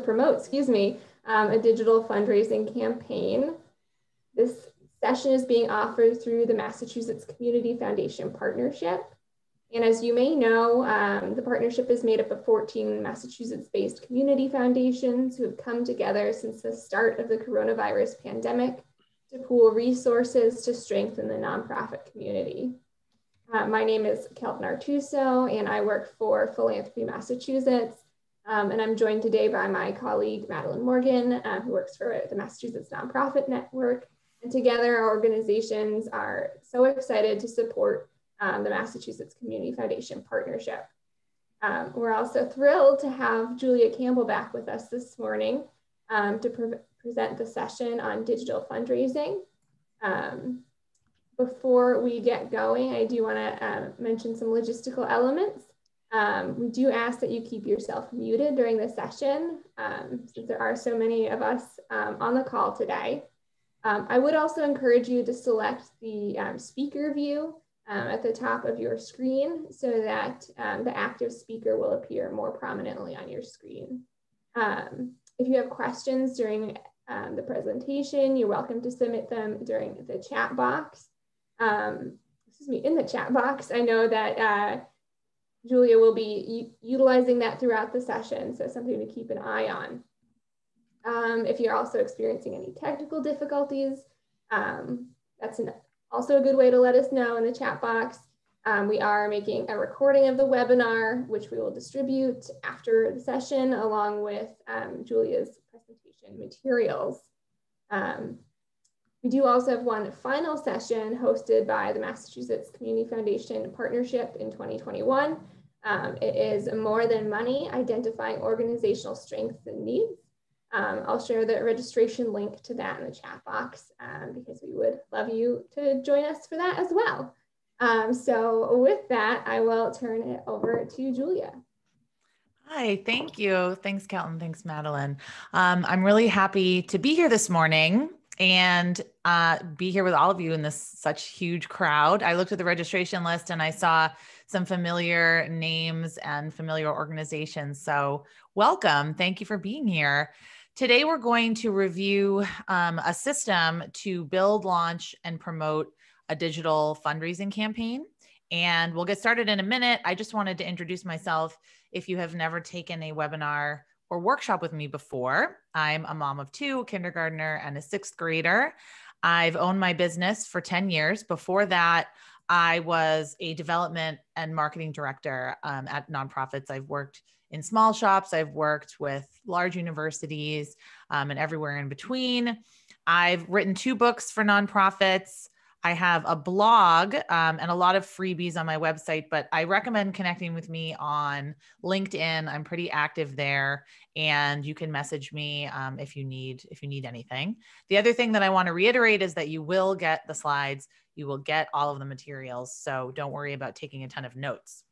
promote, a digital fundraising campaign. This session is being offered through the Massachusetts Community Foundation Partnership. And as you may know, the partnership is made up of 14 Massachusetts-based community foundations who have come together since the start of the coronavirus pandemic to pool resources to strengthen the nonprofit community. My name is Kelton Artuso, and I work for Philanthropy Massachusetts. And I'm joined today by my colleague, Madeline Morgan, who works for the Massachusetts Nonprofit Network. And together, our organizations are so excited to support the Massachusetts Community Foundation Partnership. We're also thrilled to have Julia Campbell back with us this morning to present the session on digital fundraising. Before we get going, I do want to mention some logistical elements. We do ask that you keep yourself muted during the session, since there are so many of us on the call today. I would also encourage you to select the speaker view at the top of your screen so that the active speaker will appear more prominently on your screen. If you have questions during the presentation, you're welcome to submit them during the chat box. In the chat box. I know that Julia will be utilizing that throughout the session, so something to keep an eye on. If you're also experiencing any technical difficulties, that's also a good way to let us know in the chat box. We are making a recording of the webinar, which we will distribute after the session, along with Julia's presentation materials. We do also have one final session hosted by the Massachusetts Community Foundation Partnership in 2021. It is More Than Money, Identifying Organizational Strengths and Needs. I'll share the registration link to that in the chat box because we would love you to join us for that as well. So with that, I will turn it over to Julia. Hi, thank you. Thanks, Kelton. Thanks, Madeline. I'm really happy to be here this morning and be here with all of you in this such huge crowd. I looked at the registration list and I saw some familiar names and familiar organizations. So welcome. Thank you for being here. Today, we're going to review a system to build, launch, and promote a digital fundraising campaign. And we'll get started in a minute. I just wanted to introduce myself. If you have never taken a webinar or workshop with me before, I'm a mom of two, a kindergartner and a sixth grader. I've owned my business for 10 years. Before that, I was a development and marketing director at nonprofits. I've worked in small shops. I've worked with large universities and everywhere in between. I've written 2 books for nonprofits. I have a blog and a lot of freebies on my website, but I recommend connecting with me on LinkedIn. I'm pretty active there, and you can message me if you need anything. The other thing that I want to reiterate is that you will get the slides. You will get all of the materials, so don't worry about taking a ton of notes.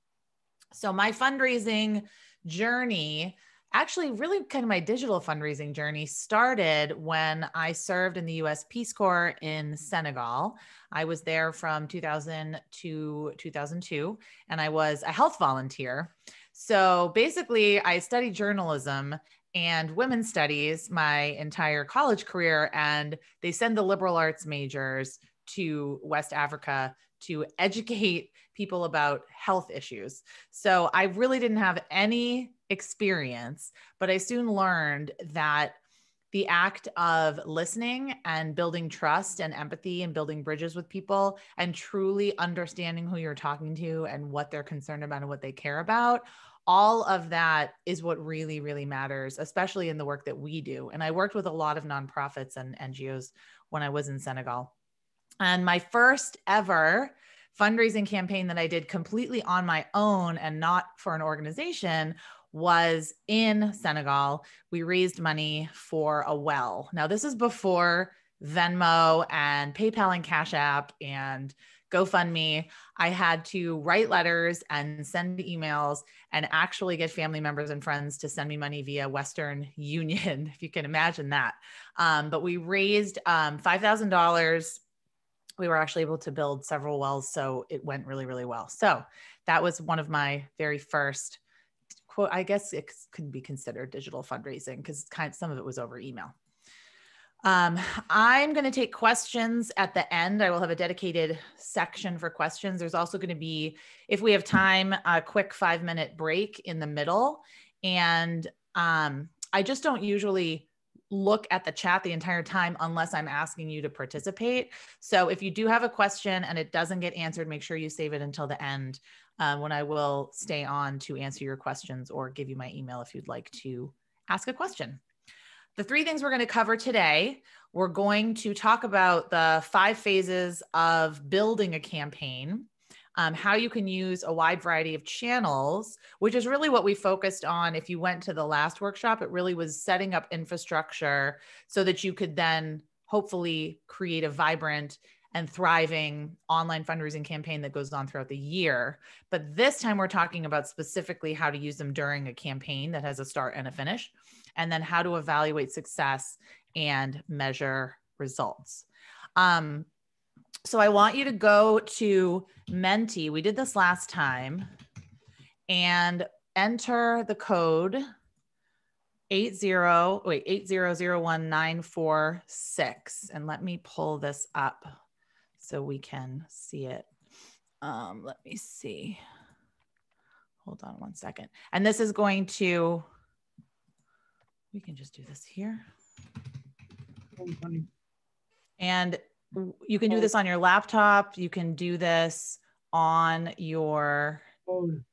So my fundraising journey, actually really kind of my digital fundraising journey, started when I served in the US Peace Corps in Senegal. I was there from 2000 to 2002, and I was a health volunteer. So basically, I studied journalism and women's studies my entire college career, and they send the liberal arts majors to West Africa to educate people about health issues. So I really didn't have any experience, but I soon learned that the act of listening and building trust and empathy and building bridges with people and truly understanding who you're talking to and what they're concerned about and what they care about, all of that is what really, really matters, especially in the work that we do. And I worked with a lot of nonprofits and NGOs when I was in Senegal. And my first ever fundraising campaign that I did completely on my own and not for an organization was in Senegal. We raised money for a well. Now, this is before Venmo and PayPal and Cash App and GoFundMe. I had to write letters and send emails and actually get family members and friends to send me money via Western Union, if you can imagine that. But we raised $5,000. We were actually able to build several wells, so it went really, really well. So that was one of my very first quote, I guess it could be considered digital fundraising because some of it was over email. I'm going to take questions at the end. I will have a dedicated section for questions. There's also going to be, if we have time, a quick 5-minute break in the middle. And I just don't usually look at the chat the entire time unless I'm asking you to participate. So if you do have a question and it doesn't get answered, make sure you save it until the end when I will stay on to answer your questions or give you my email if you'd like to ask a question. The 3 things we're going to cover today, we're going to talk about the 5 phases of building a campaign, how you can use a wide variety of channels, which is really what we focused on. If you went to the last workshop, it really was setting up infrastructure so that you could then hopefully create a vibrant and thriving online fundraising campaign that goes on throughout the year. But this time we're talking about specifically how to use them during a campaign that has a start and a finish, and then how to evaluate success and measure results. So I want you to go to Menti. We did this last time, and enter the code 8001946. And let me pull this up so we can see it. Let me see. Hold on one second. And this is going to, we can just do this here. And you can do this on your laptop. You can do this on your phone.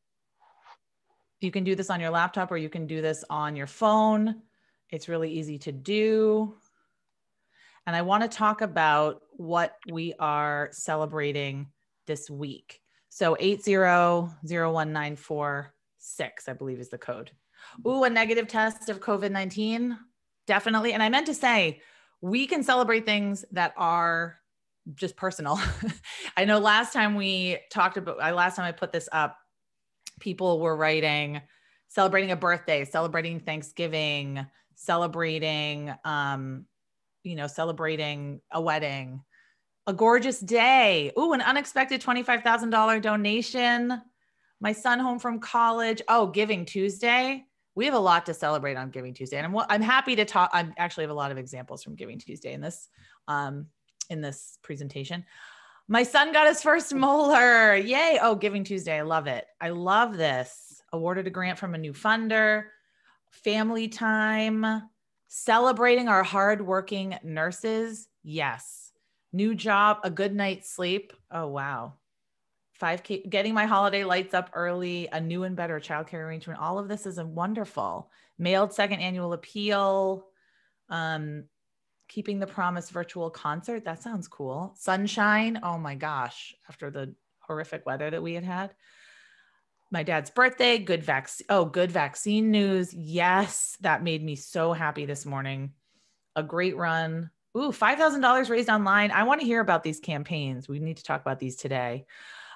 You can do this on your laptop, or you can do this on your phone. It's really easy to do. And I want to talk about what we are celebrating this week. So 8001946, I believe, is the code. Ooh, a negative test of COVID-19. Definitely. And I meant to say, we can celebrate things that are just personal. I know last time we talked about, last time I put this up, people were writing, celebrating a birthday, celebrating Thanksgiving, celebrating, celebrating a wedding, a gorgeous day. Ooh, an unexpected $25,000 donation. My son home from college. Oh, Giving Tuesday. We have a lot to celebrate on Giving Tuesday. And I'm happy to talk. I actually have a lot of examples from Giving Tuesday in this presentation. My son got his first molar. Yay. Oh, Giving Tuesday. I love it. I love this. Awarded a grant from a new funder. Family time. Celebrating our hardworking nurses. Yes. New job, a good night's sleep. Oh, wow. 5K, getting my holiday lights up early, a new and better childcare arrangement. All of this is wonderful. Mailed second annual appeal. Keeping the Promise virtual concert. That sounds cool. Sunshine. Oh my gosh. After the horrific weather that we had. My dad's birthday. Good vaccine news. Yes. That made me so happy this morning. A great run. Ooh, $5,000 raised online. I want to hear about these campaigns. We need to talk about these today.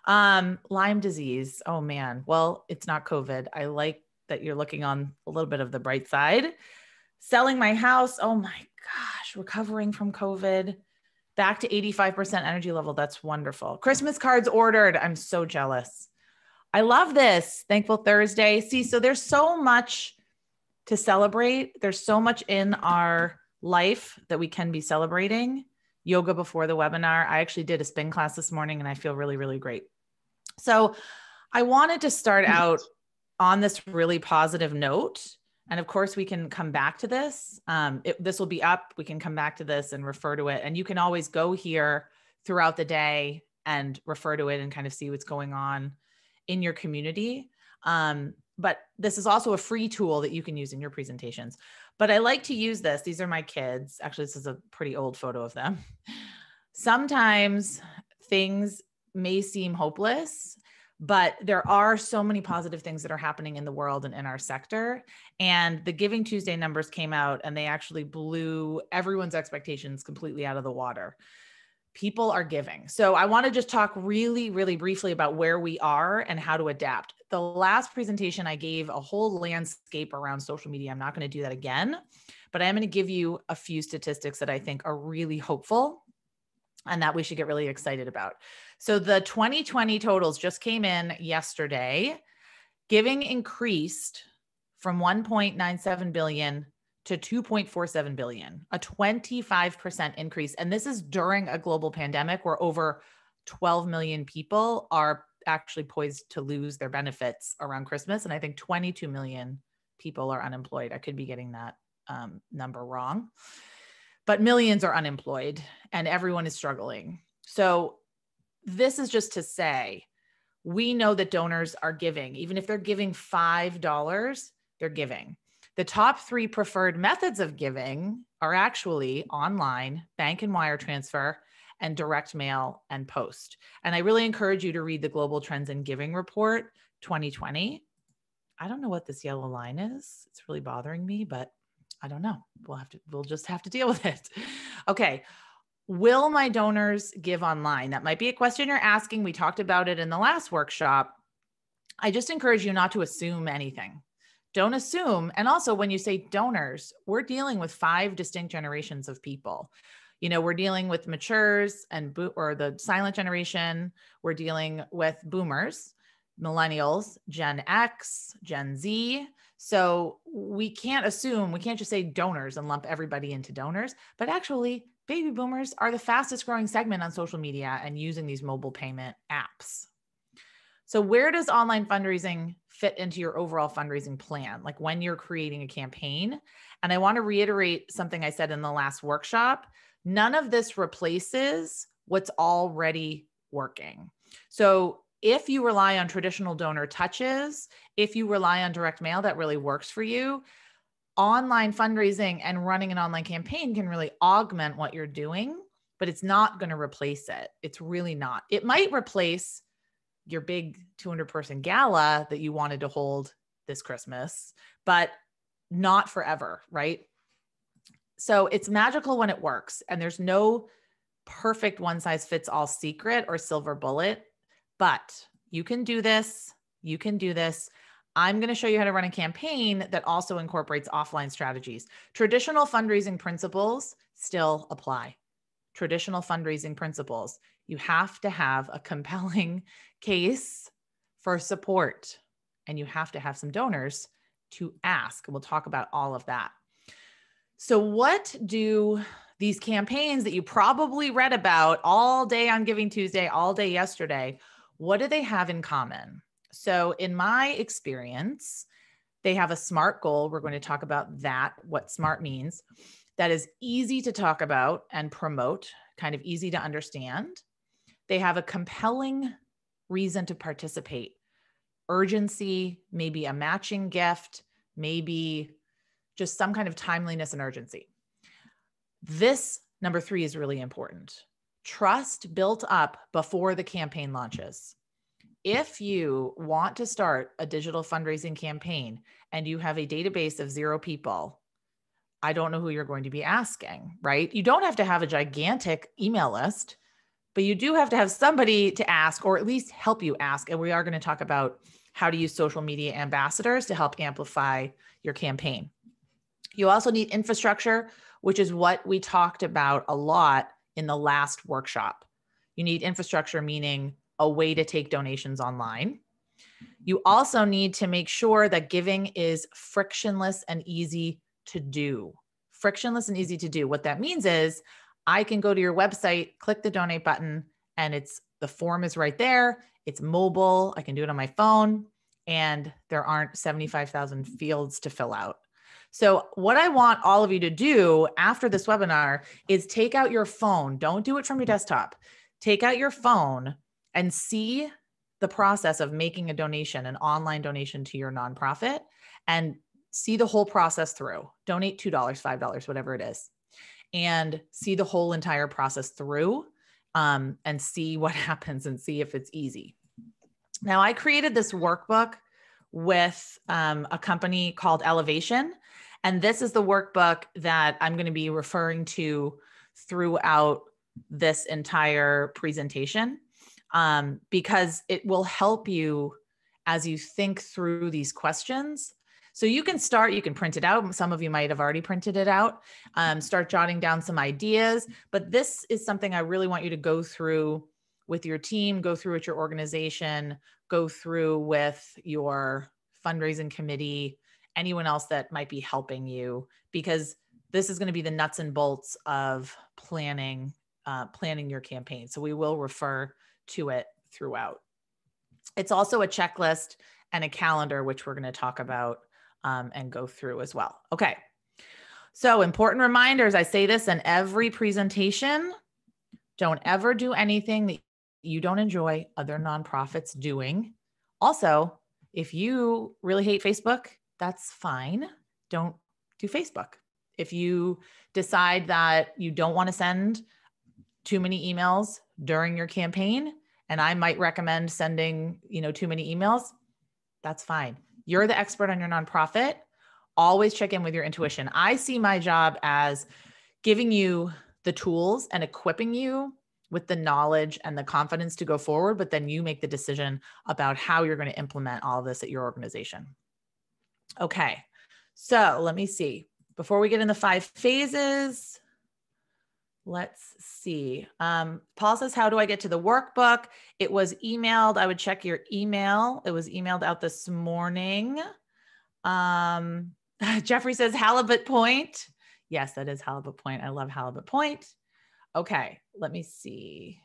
Lyme disease. Oh man. Well, it's not COVID. I like that you're looking on a little bit of the bright side. Selling my house. Oh my gosh. Recovering from COVID. Back to 85% energy level. That's wonderful. Christmas cards ordered. I'm so jealous. I love this. Thankful Thursday. See, so there's so much to celebrate. There's so much in our life that we can be celebrating. Yoga before the webinar. I actually did a spin class this morning and I feel really, really great. So I wanted to start out on this really positive note. And of course we can come back to this. This will be up. We can come back to this and refer to it. And you can always go here throughout the day and refer to it and kind of see what's going on in your community. But this is also a free tool that you can use in your presentations. But I like to use this. These are my kids. Actually, this is a pretty old photo of them. Sometimes things may seem hopeless, but there are so many positive things that are happening in the world and in our sector. And the Giving Tuesday numbers came out and they actually blew everyone's expectations completely out of the water. People are giving. So I want to just talk really, really briefly about where we are and how to adapt. The last presentation I gave a whole landscape around social media. I'm not going to do that again, but I am going to give you a few statistics that I think are really hopeful and that we should get really excited about. So the 2020 totals just came in yesterday. Giving increased from 1.97 billion to 2.47 billion, a 25% increase. And this is during a global pandemic where over 12 million people are actually poised to lose their benefits around Christmas. And I think 22 million people are unemployed. I could be getting that number wrong, but millions are unemployed and everyone is struggling. So this is just to say, we know that donors are giving. Even if they're giving $5, they're giving. The top 3 preferred methods of giving are actually online, bank and wire transfer, and direct mail and post. And I really encourage you to read the Global Trends in Giving Report 2020. I don't know what this yellow line is. It's really bothering me, but I don't know. We'll just have to deal with it. Okay. Will my donors give online? That might be a question you're asking. We talked about it in the last workshop. I just encourage you not to assume anything. Don't assume. And also when you say donors, we're dealing with 5 distinct generations of people. You know, we're dealing with matures or the silent generation. We're dealing with boomers, millennials, Gen X, Gen Z. So we can't assume, we can't just say donors and lump everybody into donors, but actually baby boomers are the fastest growing segment on social media and using these mobile payment apps. So where does online fundraising fit into your overall fundraising plan? Like when you're creating a campaign? And I want to reiterate something I said in the last workshop. None of this replaces what's already working. So if you rely on traditional donor touches, if you rely on direct mail, that really works for you. Online fundraising and running an online campaign can really augment what you're doing, but it's not going to replace it. It's really not. It might replace your big 200-person gala that you wanted to hold this Christmas, but not forever, right? So it's magical when it works, and there's no perfect one-size-fits-all secret or silver bullet, but you can do this. You can do this. I'm going to show you how to run a campaign that also incorporates offline strategies. Traditional fundraising principles still apply. Traditional fundraising principles. You have to have a compelling case for support, and you have to have some donors to ask. We'll talk about all of that. So what do these campaigns that you probably read about all day on Giving Tuesday, all day yesterday, what do they have in common? So in my experience, they have a SMART goal. We're going to talk about that, what SMART means. That is easy to talk about and promote, kind of easy to understand. They have a compelling reason to participate. Urgency, maybe a matching gift, maybe just some kind of timeliness and urgency. This number 3 is really important. Trust built up before the campaign launches. If you want to start a digital fundraising campaign and you have a database of 0 people, I don't know who you're going to be asking, right? You don't have to have a gigantic email list, but you do have to have somebody to ask, or at least help you ask. And we are going to talk about how to use social media ambassadors to help amplify your campaign. You also need infrastructure, which is what we talked about a lot in the last workshop. You need infrastructure, meaning a way to take donations online. You also need to make sure that giving is frictionless and easy to do. Frictionless and easy to do. What that means is I can go to your website, click the donate button, and the form is right there. It's mobile. I can do it on my phone, and there aren't 75,000 fields to fill out. So what I want all of you to do after this webinar is take out your phone. Don't do it from your desktop. Take out your phone and see the process of making a donation, an online donation to your nonprofit, and see the whole process through. Donate $2, $5, whatever it is, and see the whole entire process through, and see what happens and see if it's easy. Now, I created this workbook with a company called Elevation, and this is the workbook that I'm going to be referring to throughout this entire presentation, because it will help you as you think through these questions. So you can print it out. Some of you might have already printed it out, start jotting down some ideas, but this is something I really want you to go through with your team, go through with your organization, go through with your fundraising committee, anyone else that might be helping you, because this is going to be the nuts and bolts of planning your campaign. So we will refer to it throughout. It's also a checklist and a calendar, which we're going to talk about and go through as well. Okay. So important reminders. I say this in every presentation. Don't ever do anything that you don't enjoy other nonprofits doing. Also, if you really hate Facebook, that's fine. Don't do Facebook. If you decide that you don't want to send too many emails during your campaign, and I might recommend sending, too many emails, that's fine. You're the expert on your nonprofit. Always check in with your intuition. I see my job as giving you the tools and equipping you with the knowledge and the confidence to go forward, but then you make the decision about how you're going to implement all of this at your organization. Okay, so let me see. Before we get in the 5 phases, let's see. Paul says, how do I get to the workbook? It was emailed. I would check your email. It was emailed out this morning. Jeffrey says Halibut Point. Yes, that is Halibut Point. I love Halibut Point. Okay, let me see.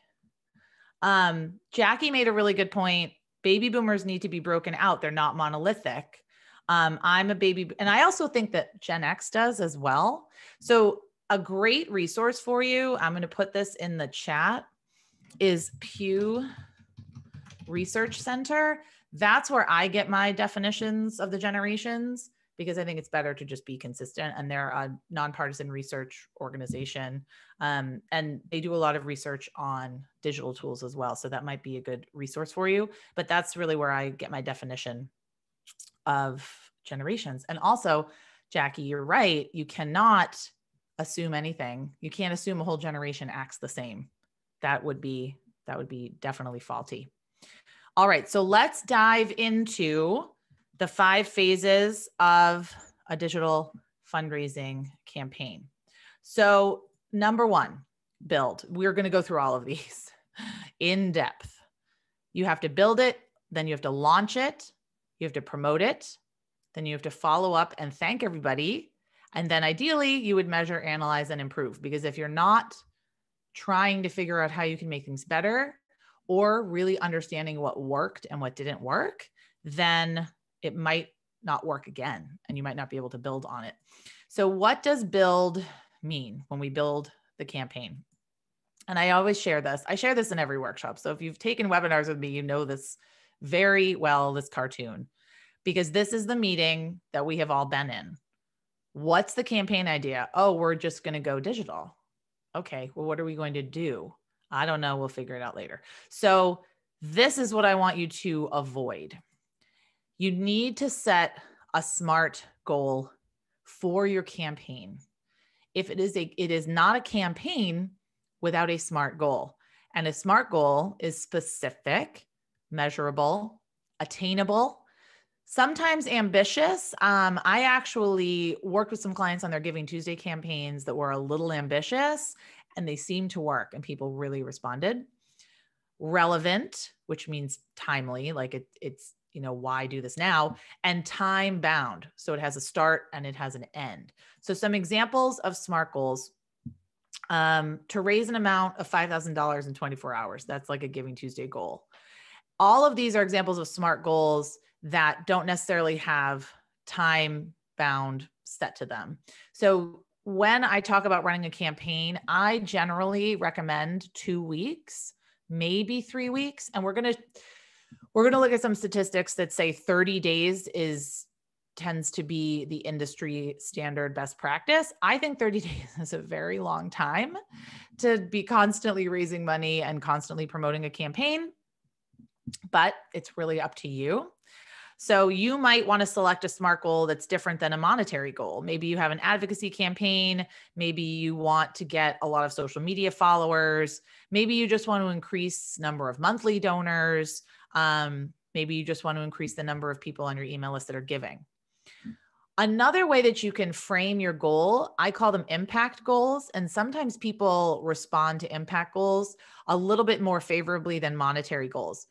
Jackie made a really good point. Baby boomers need to be broken out. They're not monolithic. I'm a baby, and I also think that Gen X does as well. So a great resource for you, I'm going to put this in the chat, is Pew Research Center. That's where I get my definitions of the generations, because I think it's better to just be consistent. And they're a nonpartisan research organization. And they do a lot of research on digital tools as well. So that might be a good resource for you. But that's really where I get my definition of generations. And also, Jackie, you're right. You cannot assume anything. You can't assume a whole generation acts the same. That would be definitely faulty. All right. So let's dive into the 5 phases of a digital fundraising campaign. So number 1, build. We're going to go through all of these in depth. You have to build it, then you have to launch it, you have to promote it, then you have to follow up and thank everybody. And then ideally you would measure, analyze, and improve, because if you're not trying to figure out how you can make things better or really understanding what worked and what didn't work, then it might not work again, and you might not be able to build on it. So what does build mean when we build the campaign? And I always share this. I share this in every workshop. So if you've taken webinars with me, you know this very well, this cartoon, because this is the meeting that we have all been in. What's the campaign idea? Oh, we're just going to go digital. Okay, well, what are we going to do? I don't know. We'll figure it out later. So this is what I want you to avoid. You need to set a SMART goal for your campaign. If it is not a campaign without a SMART goal. And a SMART goal is specific, measurable, attainable, sometimes ambitious. I actually worked with some clients on their Giving Tuesday campaigns that were a little ambitious, and they seemed to work and people really responded. Relevant, which means timely, like it's why do this now? And time bound. So it has a start and it has an end. So some examples of SMART goals, to raise an amount of $5,000 in 24 hours. That's like a Giving Tuesday goal. All of these are examples of SMART goals that don't necessarily have time bound set to them. So when I talk about running a campaign, I generally recommend 2 weeks, maybe 3 weeks. And we're going to look at some statistics that say 30 days tends to be the industry standard best practice. I think 30 days is a very long time to be constantly raising money and constantly promoting a campaign, but it's really up to you. So you might want to select a SMART goal that's different than a monetary goal. Maybe you have an advocacy campaign. Maybe you want to get a lot of social media followers. Maybe you just want to increase number of monthly donors. Maybe you just want to increase the number of people on your email list that are giving. Another way that you can frame your goal, I call them impact goals. And sometimes people respond to impact goals a little bit more favorably than monetary goals.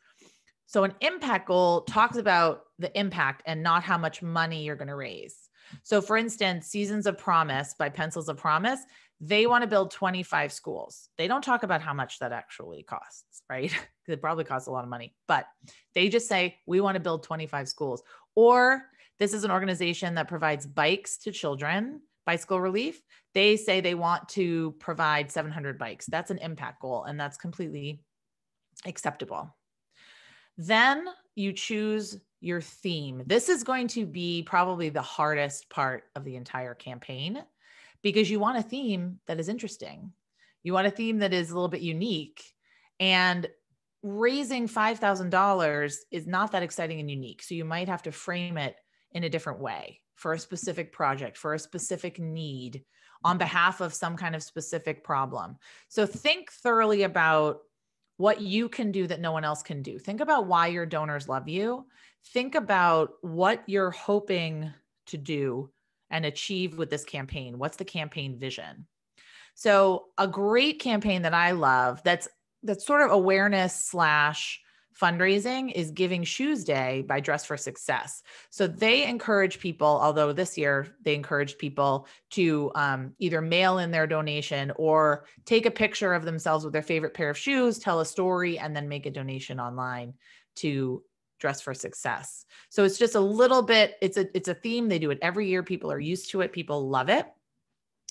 So an impact goal talks about the impact and not how much money you're going to raise. So for instance, Seasons of Promise by Pencils of Promise, they want to build 25 schools. They don't talk about how much that actually costs, right? It probably costs a lot of money, but they just say, we want to build 25 schools. Or this is an organization that provides bikes to children, Bicycle Relief. They say they want to provide 700 bikes. That's an impact goal, and that's completely acceptable. Then you choose your theme. This is going to be probably the hardest part of the entire campaign, because you want a theme that is interesting. You want a theme that is a little bit unique, and raising $5,000 is not that exciting and unique. So you might have to frame it in a different way for a specific project, for a specific need, on behalf of some kind of specific problem. So think thoroughly about what you can do that no one else can do. Think about why your donors love you. Think about what you're hoping to do and achieve with this campaign. What's the campaign vision? So a great campaign that I love that's sort of awareness / fundraising is Giving Shoes Day by Dress for Success. So they encourage people, although this year they encouraged people to either mail in their donation or take a picture of themselves with their favorite pair of shoes, tell a story, and then make a donation online to Dress for Success. So it's just a little bit, it's a theme. They do it every year. People are used to it. People love it.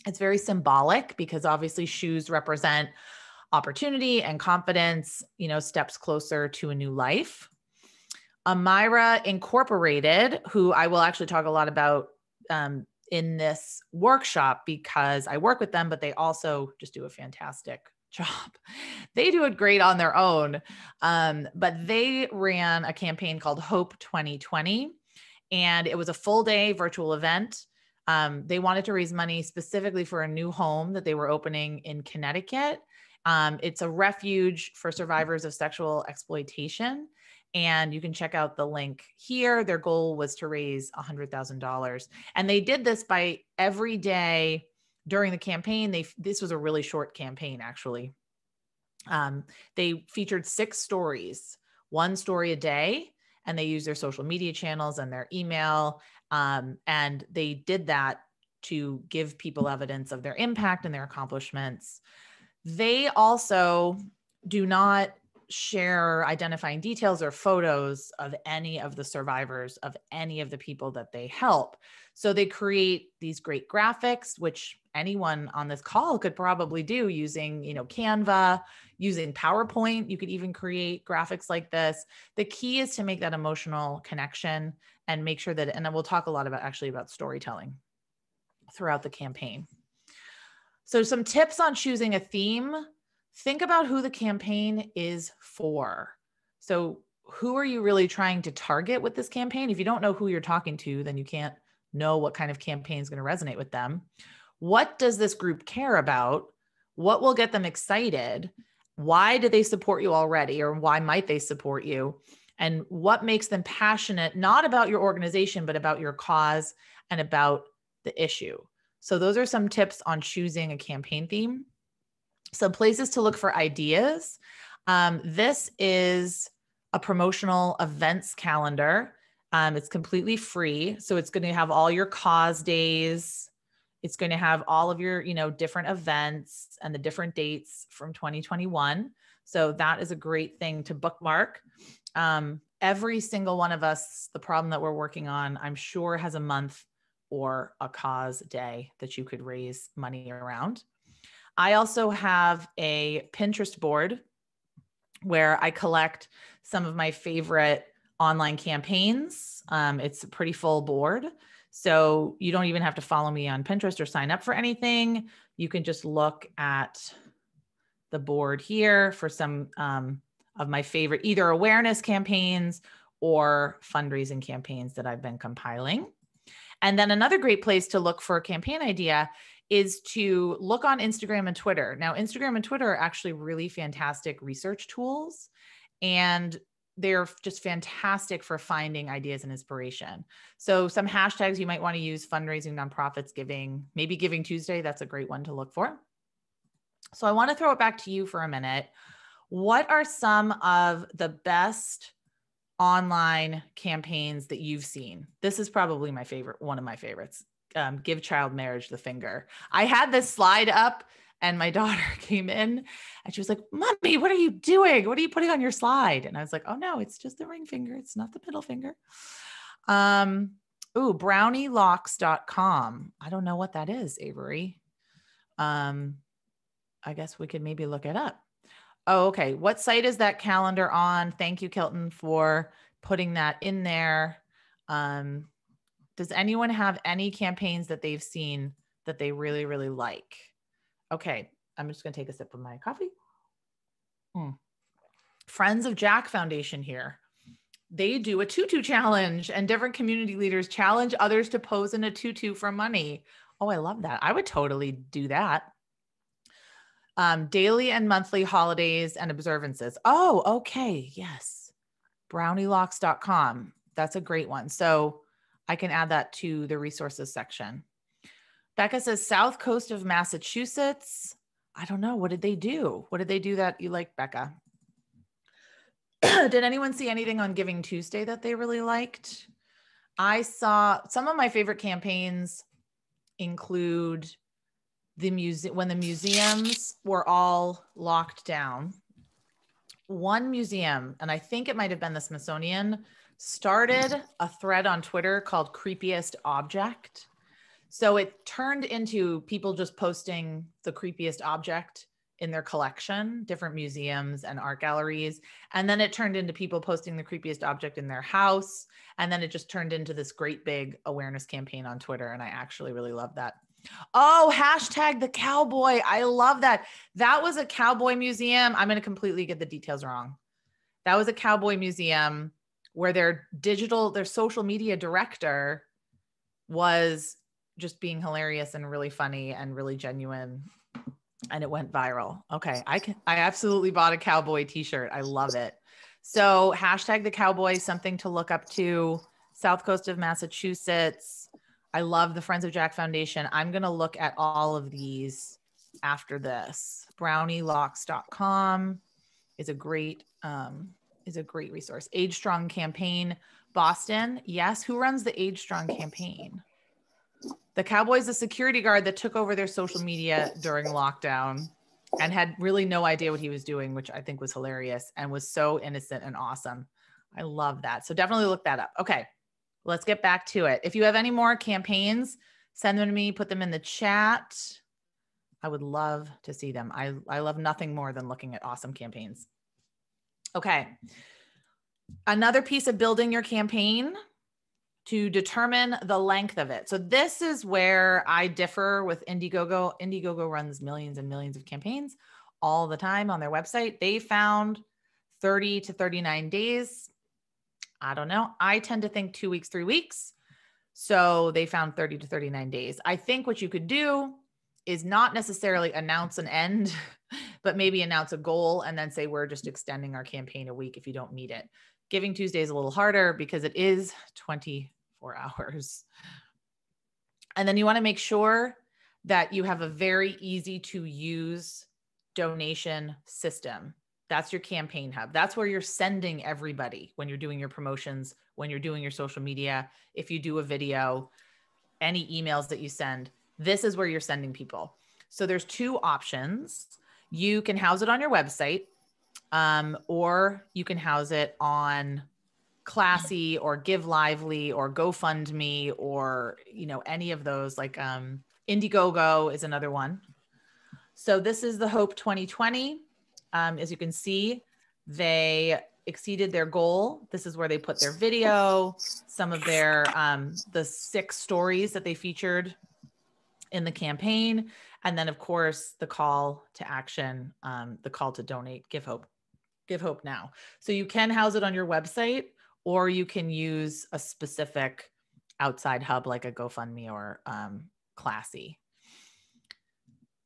It's very symbolic because obviously shoes represent opportunity and confidence, steps closer to a new life. Amira Incorporated, who I will actually talk a lot about in this workshop because I work with them, but they also just do a fantastic job. They do it great on their own. But they ran a campaign called Hope 2020, and it was a full day virtual event. They wanted to raise money specifically for a new home that they were opening in Connecticut. It's a refuge for survivors of sexual exploitation. And you can check out the link here. Their goal was to raise $100,000. And they did this by every day during the campaign. This was a really short campaign, actually. They featured 6 stories, 1 story a day, and they used their social media channels and their email. And they did that to give people evidence of their impact and their accomplishments. They also do not share identifying details or photos of any of the survivors of any of the people that they help. So they create these great graphics, which anyone on this call could probably do using, Canva, using PowerPoint. You could even create graphics like this. The key is to make that emotional connection and make sure that, and then we'll talk a lot about storytelling throughout the campaign. So some tips on choosing a theme. Think about who the campaign is for. So who are you really trying to target with this campaign? If you don't know who you're talking to, then you can't know what kind of campaign is going to resonate with them. What does this group care about? What will get them excited? Why do they support you already? Or why might they support you? And what makes them passionate, not about your organization, but about your cause and about the issue? So those are some tips on choosing a campaign theme. Some places to look for ideas. This is a promotional events calendar. It's completely free. So it's going to have all your cause days. It's going to have all of your, different events and the different dates from 2021. So that is a great thing to bookmark. Every single one of us, the problem that we're working on, I'm sure has a month or a cause day that you could raise money around. I also have a Pinterest board where I collect some of my favorite online campaigns. It's a pretty full board. So you don't even have to follow me on Pinterest or sign up for anything. You can just look at the board here for some of my favorite, either awareness campaigns or fundraising campaigns that I've been compiling. And then another great place to look for a campaign idea is to look on Instagram and Twitter. Now, Instagram and Twitter are actually really fantastic research tools, and they're just fantastic for finding ideas and inspiration. So some hashtags you might want to use: fundraising, nonprofits, giving, maybe Giving Tuesday. That's a great one to look for. So I want to throw it back to you for a minute. What are some of the best online campaigns that you've seen. This is probably my favorite, one of my favorites. Give child marriage the finger. I had this slide up and my daughter came in and she was like, "Mommy, what are you doing? What are you putting on your slide?" And I was like, "Oh no, it's just the ring finger. It's not the middle finger." Brownielocks.com. I don't know what that is, Avery. I guess we could maybe look it up. Oh, okay. What site is that calendar on? Thank you, Kilton, for putting that in there. Does anyone have any campaigns that they've seen that they really, really like? Okay. I'm just going to take a sip of my coffee. Friends of Jack Foundation here. They do a tutu challenge and different community leaders challenge others to pose in a tutu for money. Oh, I love that. I would totally do that. Daily and monthly holidays and observances. Oh, okay. Yes. Brownielocks.com. That's a great one. So I can add that to the resources section. Becca says South Coast of Massachusetts. I don't know. What did they do? What did they do that you like, Becca? Did anyone see anything on Giving Tuesday that they really liked? I saw some of my favorite campaigns include when the museums were all locked down. One museum, and I think it might have been the Smithsonian, started a thread on Twitter called Creepiest Object. So it turned into people just posting the creepiest object in their collection, different museums and art galleries. And then it turned into people posting the creepiest object in their house. And then it just turned into this great big awareness campaign on Twitter. And I actually really love that. Oh, hashtag the cowboy. I love that. That was a cowboy museum. I'm going to completely get the details wrong. That was a cowboy museum where their social media director was just being hilarious and really funny and really genuine. And it went viral. Okay. I absolutely bought a cowboy t-shirt. I love it. So hashtag the cowboy, something to look up to. South Coast of Massachusetts. I love the Friends of Jack Foundation. I'm going to look at all of these after this. Brownielocks.com is a great resource. Age Strong campaign, Boston. Yes. Who runs the Age Strong campaign? The cowboy's a security guard that took over their social media during lockdown and had really no idea what he was doing, which I think was hilarious and was so innocent and awesome. I love that. So definitely look that up. Okay, let's get back to it. If you have any more campaigns, send them to me, put them in the chat. I would love to see them. I love nothing more than looking at awesome campaigns. Okay. Another piece of building your campaign to determine the length of it. So this is where I differ with Indiegogo. Indiegogo runs millions and millions of campaigns all the time on their website. They found 30 to 39 days. I don't know. I tend to think 2 weeks, 3 weeks. So they found 30 to 39 days. I think what you could do is not necessarily announce an end, but maybe announce a goal and then say, we're just extending our campaign a week if you don't meet it. Giving Tuesday is a little harder because it is 24 hours. And then you want to make sure that you have a very easy to use donation system. That's your campaign hub. That's where you're sending everybody when you're doing your promotions, when you're doing your social media, if you do a video, any emails that you send, this is where you're sending people. So there's two options. You can house it on your website. Or you can house it on Classy or Give Lively or GoFundMe or, any of those, like Indiegogo is another one. So this is the Hope 2020. As you can see, they exceeded their goal. This is where they put their video, some of their, the 6 stories that they featured in the campaign. And then of course the call to action, the call to donate, Give Hope now. So you can house it on your website, or you can use a specific outside hub like a GoFundMe or Classy.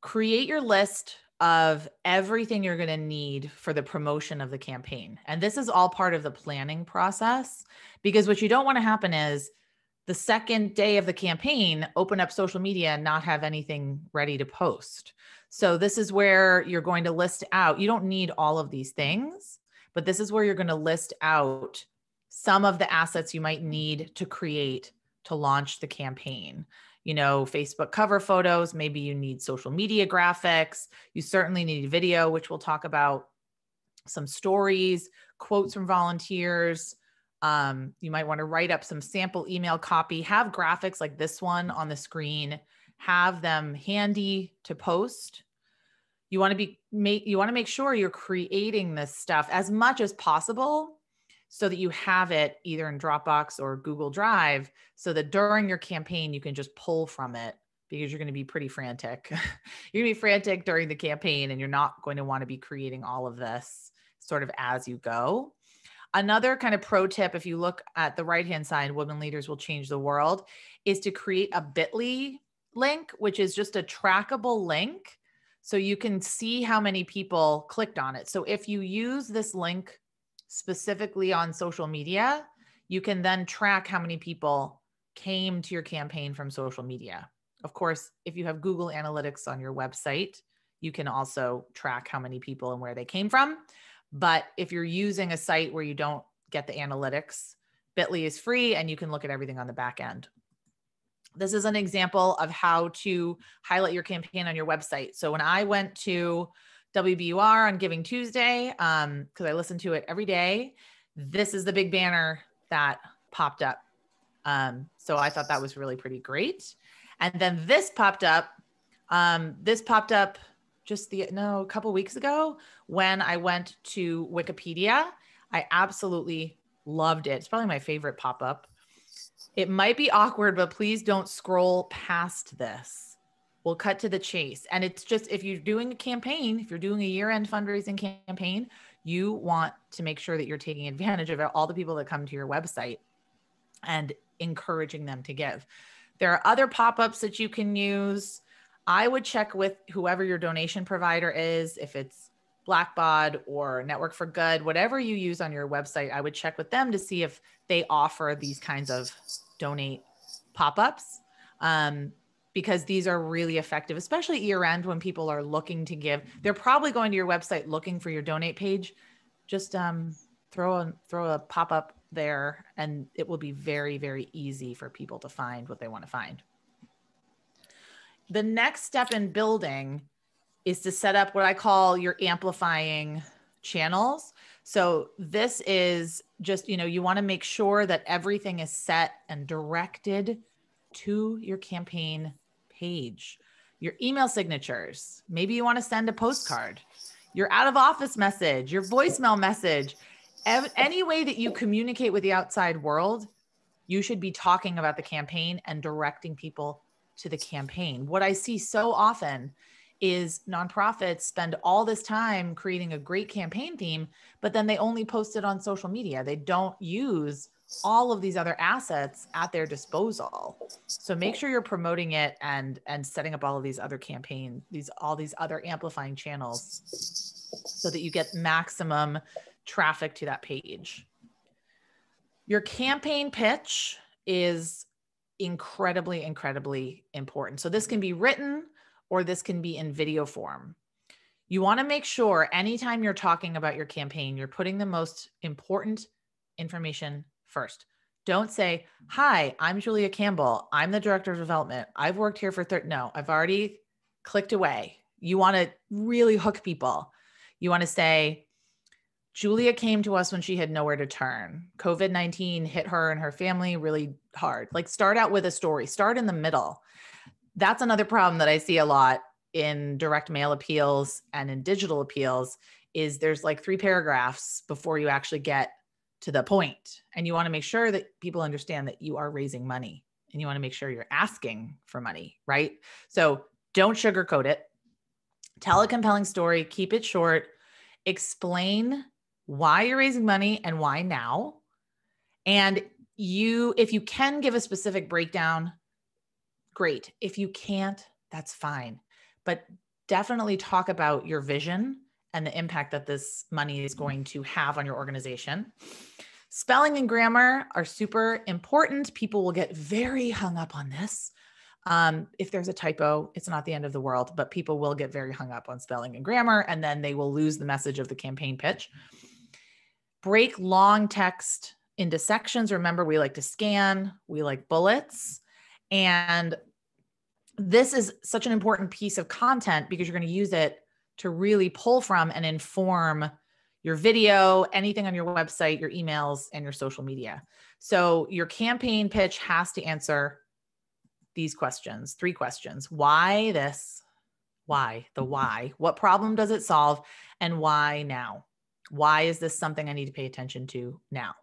Create your list of everything you're going to need for the promotion of the campaign. And this is all part of the planning process, because what you don't want to happen is the second day of the campaign, open up social media and not have anything ready to post. So this is where you're going to list out, you don't need all of these things, but this is where you're going to list out some of the assets you might need to create to launch the campaign. You know, Facebook cover photos, maybe you need social media graphics. You certainly need video, which we'll talk about, some stories, quotes from volunteers. You might want to write up some sample email copy, have graphics like this one on the screen, have them handy to post. You want to make sure you're creating this stuff as much as possible so that you have it either in Dropbox or Google Drive, so that during your campaign, you can just pull from it, because you're going to be pretty frantic. You're going to be frantic during the campaign, and you're not going to want to be creating all of this sort of as you go. Another kind of pro tip, if you look at the right-hand side, Women Leaders Will Change the World, is to create a bit.ly link, which is just a trackable link. So you can see how many people clicked on it. So if you use this link specifically on social media, you can then track how many people came to your campaign from social media. Of course, if you have Google Analytics on your website, you can also track how many people and where they came from. But if you're using a site where you don't get the analytics, bit.ly is free and you can look at everything on the back end. This is an example of how to highlight your campaign on your website. So when I went to WBUR on Giving Tuesday, because I listen to it every day, this is the big banner that popped up. So I thought that was really pretty great. And then this popped up. Just a couple weeks ago when I went to Wikipedia. I absolutely loved it. It's probably my favorite pop-up. It might be awkward, but please don't scroll past this. We'll cut to the chase. And it's just, if you're doing a campaign, if you're doing a year-end fundraising campaign, you want to make sure that you're taking advantage of all the people that come to your website and encouraging them to give. There are other pop-ups that you can use. I would check with whoever your donation provider is, if it's Blackbaud or Network for Good, whatever you use on your website, I would check with them to see if they offer these kinds of donate pop-ups, because these are really effective, especially year-end when people are looking to give. They're probably going to your website looking for your donate page. Just throw a pop-up there, and it will be very, very easy for people to find what they want to find. The next step in building is to set up what I call your amplifying channels. So this is just, you want to make sure that everything is set and directed to your campaign page. Your email signatures, maybe you want to send a postcard, your out of office message, your voicemail message, any way that you communicate with the outside world, you should be talking about the campaign and directing people to the campaign. What I see so often is nonprofits spend all this time creating a great campaign theme, but then they only post it on social media. They don't use all of these other assets at their disposal. So make sure you're promoting it and setting up all of these other campaign, all these other amplifying channels so that you get maximum traffic to that page. Your campaign pitch is incredibly, incredibly important. So this can be written or this can be in video form. You want to make sure anytime you're talking about your campaign, you're putting the most important information first. Don't say, "Hi, I'm Julia Campbell. I'm the Director of Development. I've worked here for No, I've already clicked away." You want to really hook people. You want to say, "Julia came to us when she had nowhere to turn. COVID-19 hit her and her family really hard." Like, start out with a story, start in the middle. That's another problem that I see a lot in direct mail appeals and in digital appeals is there's like 3 paragraphs before you actually get to the point. And you want to make sure that people understand that you are raising money and you want to make sure you're asking for money, right? So don't sugarcoat it. Tell a compelling story, keep it short, explain why you're raising money and why now. And if you can give a specific breakdown, great. If you can't, that's fine. But definitely talk about your vision and the impact that this money is going to have on your organization. Spelling and grammar are super important. People will get very hung up on this. If there's a typo, it's not the end of the world, but people will get very hung up on spelling and grammar, and then they will lose the message of the campaign pitch. Break long text into sections. Remember, we like to scan, we like bullets. And this is such an important piece of content because you're going to use it to really pull from and inform your video, anything on your website, your emails, and your social media. So your campaign pitch has to answer these questions, 3 questions. Why this? Why? The why. What problem does it solve? And why now? Why is this something I need to pay attention to now?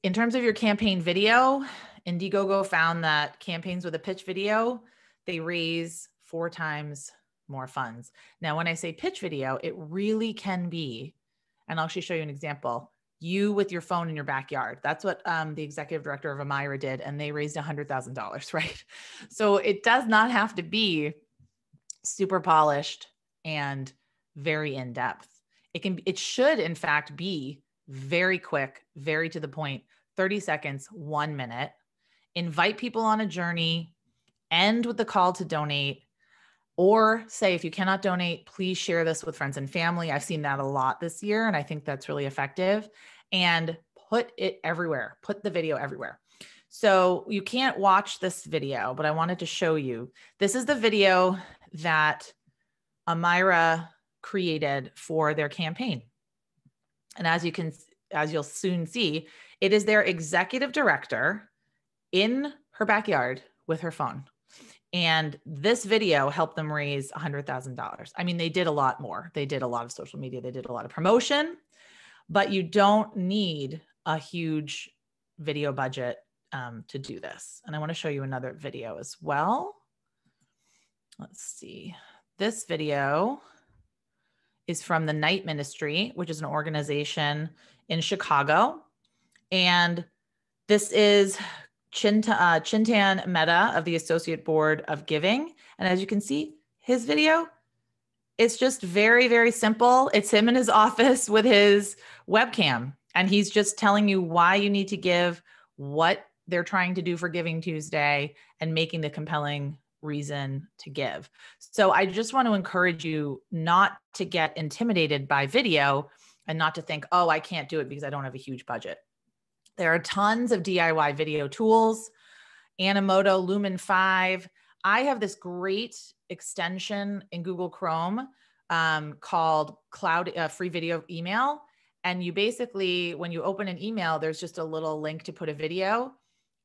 In terms of your campaign video, Indiegogo found that campaigns with a pitch video, they raise 4 times more funds. Now, when I say pitch video, it really can be, and I'll actually show you an example, you with your phone in your backyard. That's what the executive director of Amira did, and they raised $100,000, right? So it does not have to be super polished and very in-depth. It should, in fact, be very quick, very to the point, 30 seconds, 1 minute. Invite people on a journey, end with the call to donate, or say, if you cannot donate, please share this with friends and family. I've seen that a lot this year, and I think that's really effective. And put it everywhere, put the video everywhere. So you can't watch this video, but I wanted to show you. This is the video that Amira created for their campaign. And as you'll soon see, it is their executive director in her backyard with her phone. And this video helped them raise $100,000. I mean, they did a lot more. They did a lot of social media. They did a lot of promotion, but you don't need a huge video budget to do this. And I want to show you another video as well. Let's see. This video is from the Night Ministry, which is an organization in Chicago. And this is Chintan Mehta of the Associate Board of Giving. And as you can see, his video, it's just very, very simple. It's him in his office with his webcam. And he's just telling you why you need to give, what they're trying to do for Giving Tuesday, and making the compelling reason to give. So I just want to encourage you not to get intimidated by video and not to think, oh, I can't do it because I don't have a huge budget. There are tons of DIY video tools, Animoto, Lumen 5. I have this great extension in Google Chrome called Cloud Free Video Email. And you basically, when you open an email, there's just a little link to put a video,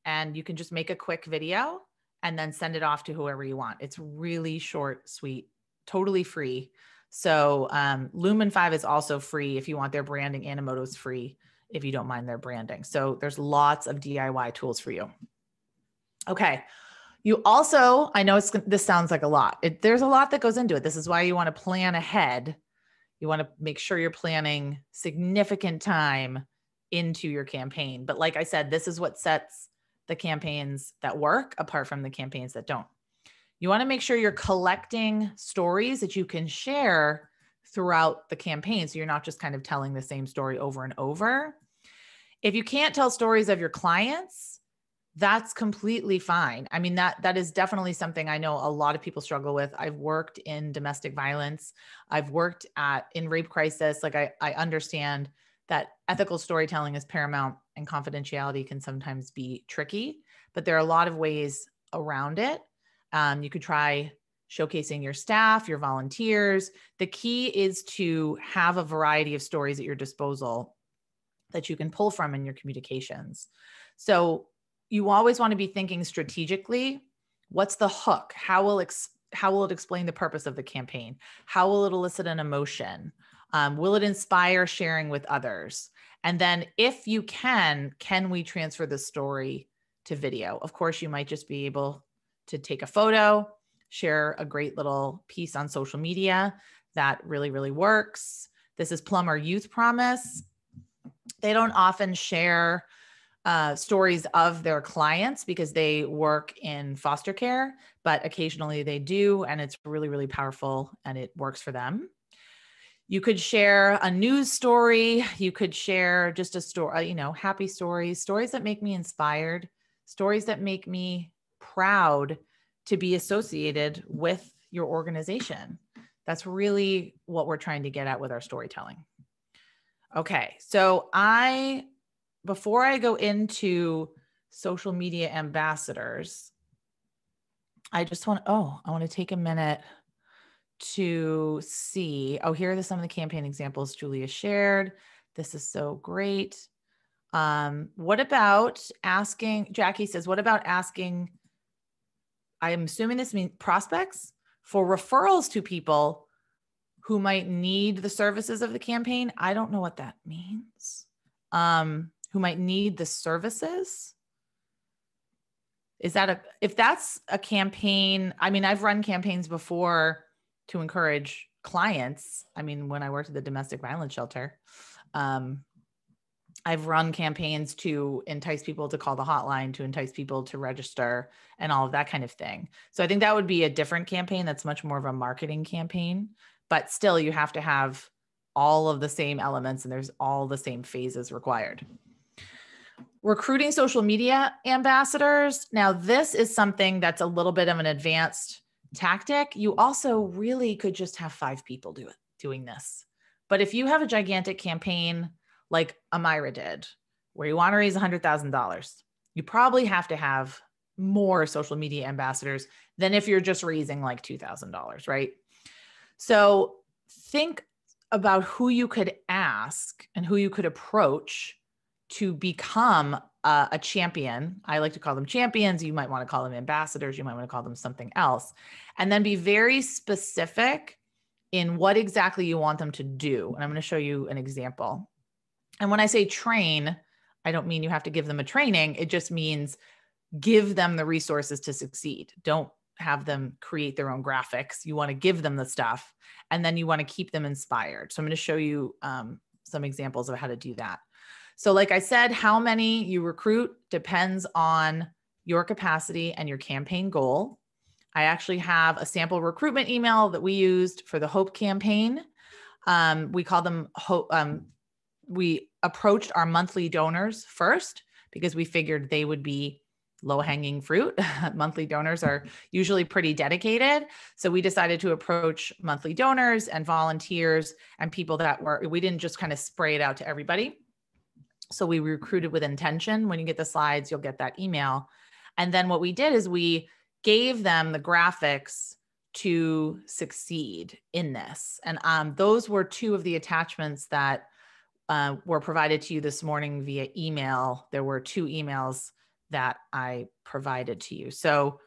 and you can just make a quick video and then send it off to whoever you want. It's really short, sweet, totally free. So Lumen 5 is also free if you want their branding. Animoto is free if you don't mind their branding. So there's lots of DIY tools for you. Okay. You also, I know this sounds like a lot. There's a lot that goes into it. This is why you want to plan ahead. You want to make sure you're planning significant time into your campaign. But like I said, this is what sets the campaigns that work apart from the campaigns that don't. You want to make sure you're collecting stories that you can share throughout the campaign, so you're not just kind of telling the same story over and over. If you can't tell stories of your clients, that's completely fine. I mean, that is definitely something I know a lot of people struggle with. I've worked in domestic violence. I've worked in rape crisis. Like I understand that ethical storytelling is paramount and confidentiality can sometimes be tricky, but there are a lot of ways around it. You could try showcasing your staff, your volunteers. The key is to have a variety of stories at your disposal that you can pull from in your communications. So you always want to be thinking strategically. What's the hook? How will it explain the purpose of the campaign? How will it elicit an emotion? Will it inspire sharing with others? And then if you can we transfer the story to video? Of course, you might just be able to take a photo, share a great little piece on social media that really, really works. This is Plumber Youth Promise. They don't often share stories of their clients because they work in foster care, but occasionally they do, and it's really, really powerful and it works for them. You could share a news story. You could share just a story, happy stories that make me inspired, stories that make me proud to be associated with your organization. That's really what we're trying to get at with our storytelling. Okay, so I before I go into social media ambassadors, I want to take a minute to see, here are some of the campaign examples Julia shared. This is so great. What about asking, Jackie says, what about asking, I'm assuming this means prospects, for referrals to people who might need the services of the campaign? I don't know what that means. Who might need the services? If that's a campaign, I mean, I've run campaigns before to encourage clients. I mean, when I worked at the domestic violence shelter, I've run campaigns to entice people to call the hotline, to entice people to register, and all of that kind of thing. So I think that would be a different campaign. That's much more of a marketing campaign, but still you have to have all of the same elements and there's all the same phases required. Recruiting social media ambassadors. Now, this is something that's a little bit of an advanced tactic. You also really could just have 5 people doing this. But if you have a gigantic campaign like Amira did, where you want to raise $100,000, you probably have to have more social media ambassadors than if you're just raising like $2,000, right? So think about who you could ask and who you could approach to become a champion. I like to call them champions. You might want to call them ambassadors. You might want to call them something else. And then be very specific in what exactly you want them to do. And I'm going to show you an example. And when I say train, I don't mean you have to give them a training. It just means give them the resources to succeed. Don't have them create their own graphics. You want to give them the stuff, and then you want to keep them inspired. So I'm going to show you some examples of how to do that. So like I said, how many you recruit depends on your capacity and your campaign goal. I actually have a sample recruitment email that we used for the Hope campaign. We call them Hope. We approached our monthly donors first because we figured they would be low-hanging fruit. Monthly donors are usually pretty dedicated. So we decided to approach monthly donors and volunteers and people we didn't just kind of spray it out to everybody. So we recruited with intention. When you get the slides, you'll get that email. And then what we did is we gave them the graphics to succeed in this. And those were 2 of the attachments that were provided to you this morning via email. There were 2 emails that I provided to you. So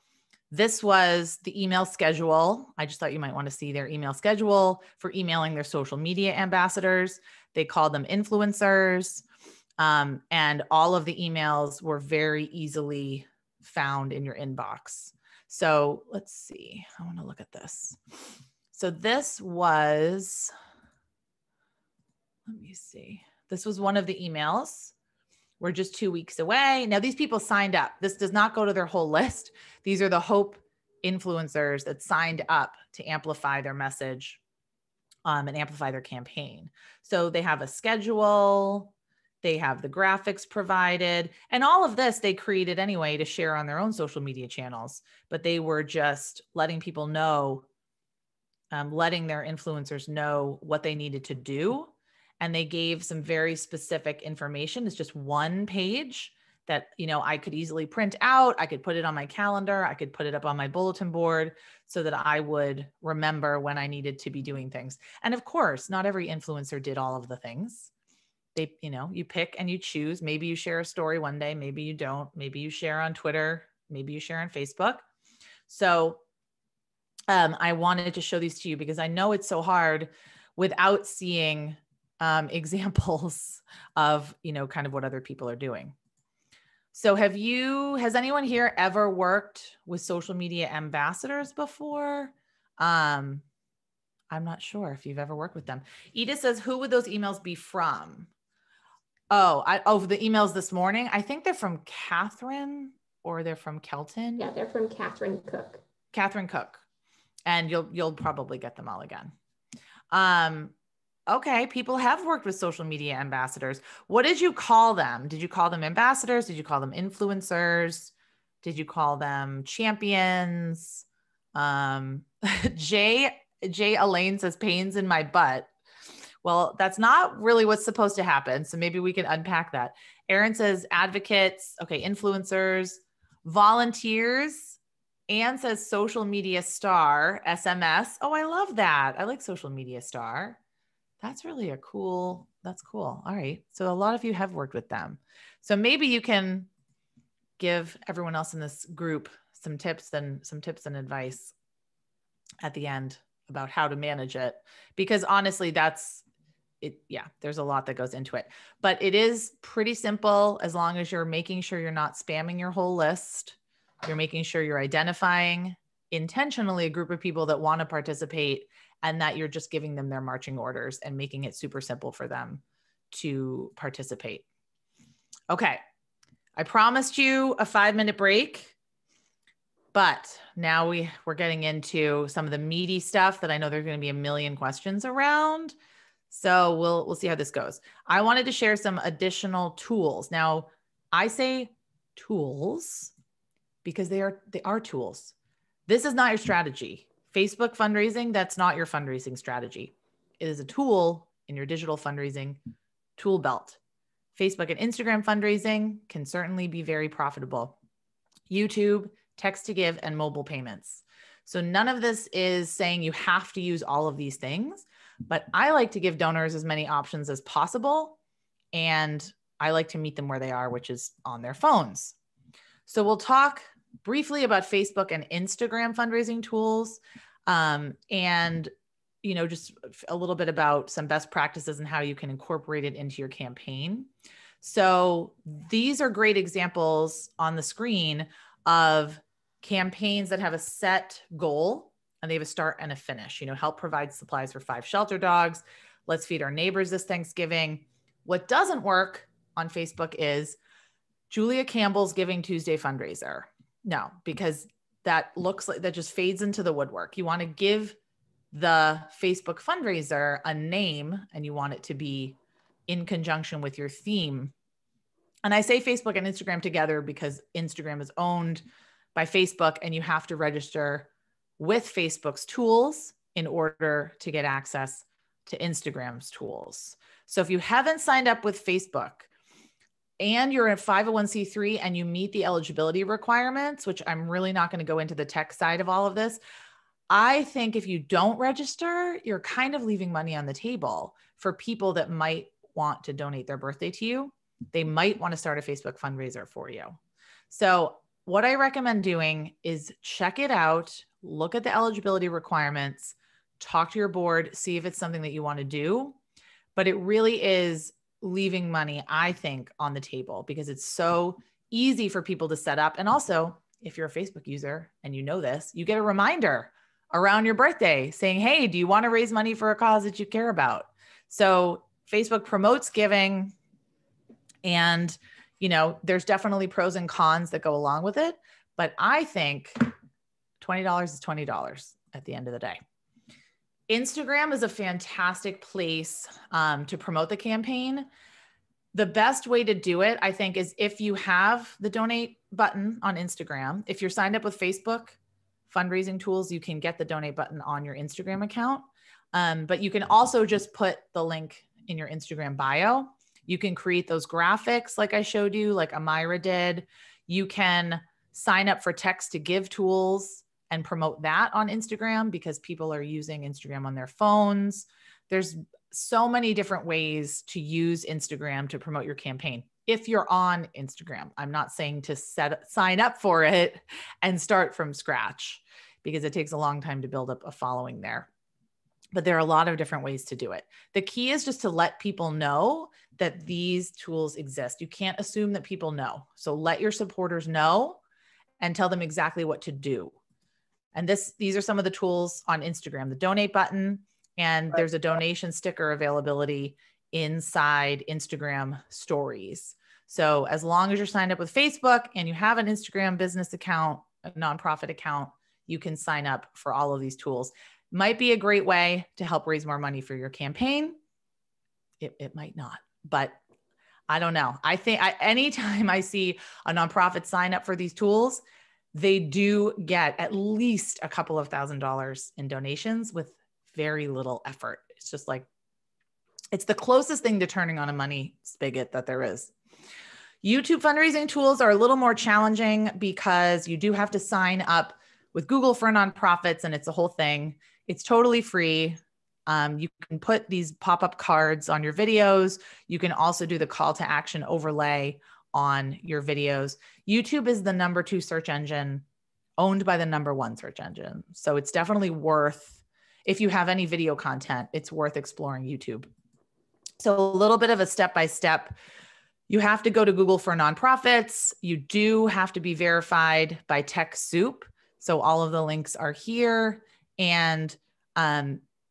this was the email schedule. I just thought you might want to see their email schedule for emailing their social media ambassadors. They called them influencers. And all of the emails were very easily found in your inbox. So let's see, I want to look at this. So this was, let me see. This was one of the emails. We're just 2 weeks away. Now these people signed up. This does not go to their whole list. These are the Hope influencers that signed up to amplify their message and amplify their campaign. So they have a schedule, they have the graphics provided, and all of this they created anyway to share on their own social media channels, but they were just letting people know, letting their influencers know what they needed to do. And they gave some very specific information. It's just 1 page that, I could easily print out. I could put it on my calendar. I could put it up on my bulletin board so that I would remember when I needed to be doing things. And of course, not every influencer did all of the things. They, you pick and you choose. Maybe you share a story one day, maybe you don't. Maybe you share on Twitter, maybe you share on Facebook. So I wanted to show these to you because I know it's so hard without seeing examples of, kind of what other people are doing. So has anyone here ever worked with social media ambassadors before? I'm not sure if you've ever worked with them. Edith says, who would those emails be from? The emails this morning. I think they're from Catherine or they're from Kelton. Yeah, they're from Catherine Cook. Catherine Cook. And you'll probably get them all again. Okay, people have worked with social media ambassadors. What did you call them? Did you call them ambassadors? Did you call them influencers? Did you call them champions? Jay Elaine says pains in my butt. Well, that's not really what's supposed to happen. So maybe we can unpack that. Erin says advocates. Okay. Influencers, volunteers. Anne says social media star, SMS. Oh, I love that. I like social media star. That's really that's cool. All right. So a lot of you have worked with them. So maybe you can give everyone else in this group some tips and advice at the end about how to manage it, because honestly, that's it. Yeah, there's a lot that goes into it, but it is pretty simple as long as you're making sure you're not spamming your whole list. You're making sure you're identifying intentionally a group of people that want to participate, and that you're just giving them their marching orders and making it super simple for them to participate. Okay. I promised you a 5-minute break, but now we're getting into some of the meaty stuff that I know there's going to be a million questions around. So we'll see how this goes. I wanted to share some additional tools. Now, I say tools because they are tools. This is not your strategy. Facebook fundraising, that's not your fundraising strategy. It is a tool in your digital fundraising tool belt. Facebook and Instagram fundraising can certainly be very profitable. YouTube, text to give, and mobile payments. So none of this is saying you have to use all of these things, but I like to give donors as many options as possible. And I like to meet them where they are, which is on their phones. So we'll talk briefly about Facebook and Instagram fundraising tools, and just a little bit about some best practices and how you can incorporate it into your campaign. So these are great examples on the screen of campaigns that have a set goal and they have a start and a finish. Help provide supplies for 5 shelter dogs. Let's feed our neighbors this Thanksgiving. What doesn't work on Facebook is Julia Campbell's Giving Tuesday fundraiser. No, because that looks like that just fades into the woodwork. You want to give the Facebook fundraiser a name, and you want it to be in conjunction with your theme. And I say Facebook and Instagram together because Instagram is owned by Facebook, and you have to register with Facebook's tools in order to get access to Instagram's tools. So if you haven't signed up with Facebook and you're a 501c3 and you meet the eligibility requirements, which I'm really not going to go into the tech side of all of this, I think if you don't register, you're kind of leaving money on the table for people that might want to donate their birthday to you. They might want to start a Facebook fundraiser for you. So what I recommend doing is check it out, look at the eligibility requirements, talk to your board, see if it's something that you want to do. But it really is leaving money, I think, on the table because it's so easy for people to set up. And also, if you're a Facebook user and you know this, you get a reminder around your birthday saying, hey, do you want to raise money for a cause that you care about? So Facebook promotes giving, and there's definitely pros and cons that go along with it. But I think $20 is $20 at the end of the day. Instagram is a fantastic place to promote the campaign. The best way to do it, I think, is if you have the donate button on Instagram. If you're signed up with Facebook fundraising tools, you can get the donate button on your Instagram account. But you can also just put the link in your Instagram bio. You can create those graphics like I showed you, like Amira did. You can sign up for text to give tools and promote that on Instagram because people are using Instagram on their phones. There's so many different ways to use Instagram to promote your campaign. If you're on Instagram, I'm not saying to sign up for it and start from scratch because it takes a long time to build up a following there. But there are a lot of different ways to do it. The key is just to let people know that these tools exist. You can't assume that people know. So let your supporters know and tell them exactly what to do. And these are some of the tools on Instagram, the donate button, and there's a donation sticker availability inside Instagram stories. So as long as you're signed up with Facebook and you have an Instagram business account, a nonprofit account, you can sign up for all of these tools. Might be a great way to help raise more money for your campaign. It might not, but I don't know. I think anytime I see a nonprofit sign up for these tools, they do get at least a couple of $1,000s in donations with very little effort. It's the closest thing to turning on a money spigot that there is. YouTube fundraising tools are a little more challenging because you do have to sign up with Google for nonprofits, and it's a whole thing. It's totally free. You can put these pop-up cards on your videos. You can also do the call to action overlay on your videos. YouTube is the number 2 search engine owned by the number 1 search engine. So it's definitely worth, if you have any video content, it's worth exploring YouTube. So a little bit of a step-by-step. You have to go to Google for nonprofits. You do have to be verified by TechSoup. So all of the links are here, and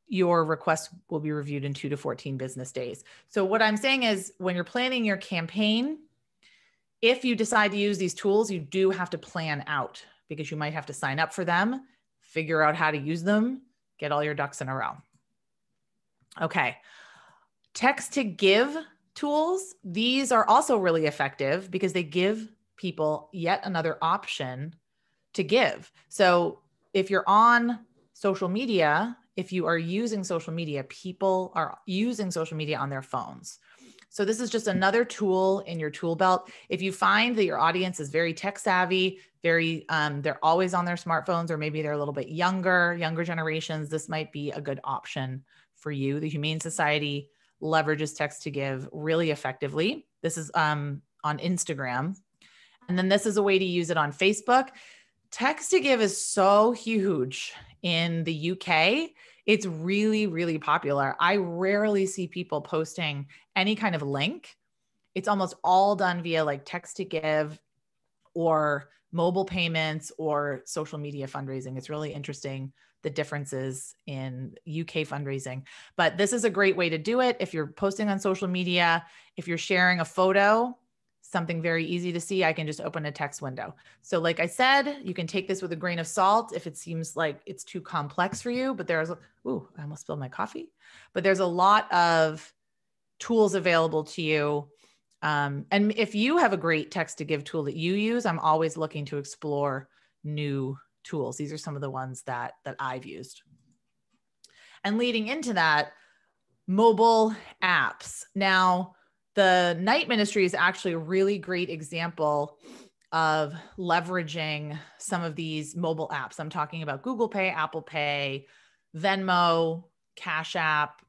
your request will be reviewed in 2 to 14 business days. So what I'm saying is, when you're planning your campaign, if you decide to use these tools, you do have to plan out, because you might have to sign up for them, figure out how to use them, get all your ducks in a row. Okay. Text to give tools. These are also really effective because they give people yet another option to give. So if you're on social media, if you are using social media, people are using social media on their phones. So this is just another tool in your tool belt. If you find that your audience is very tech savvy, they're always on their smartphones, or maybe they're a little bit younger generations, this might be a good option for you. The Humane Society leverages text to give really effectively. This is on Instagram. And then this is a way to use it on Facebook. Text to give is so huge in the UK. It's really, really popular. I rarely see people posting any kind of link. It's almost all done via like text to give or mobile payments or social media fundraising. It's really interesting, the differences in UK fundraising. But this is a great way to do it. If you're posting on social media, if you're sharing a photo, something very easy to see, I can just open a text window. So like I said, you can take this with a grain of salt if it seems like it's too complex for you, but I almost spilled my coffee. But there's a lot of tools available to you. And if you have a great text to give tool that you use, I'm always looking to explore new tools. These are some of the ones that I've used. And leading into that, mobile apps. Now, the Night Ministry is actually a really great example of leveraging some of these mobile apps. I'm talking about Google Pay, Apple Pay, Venmo, Cash App,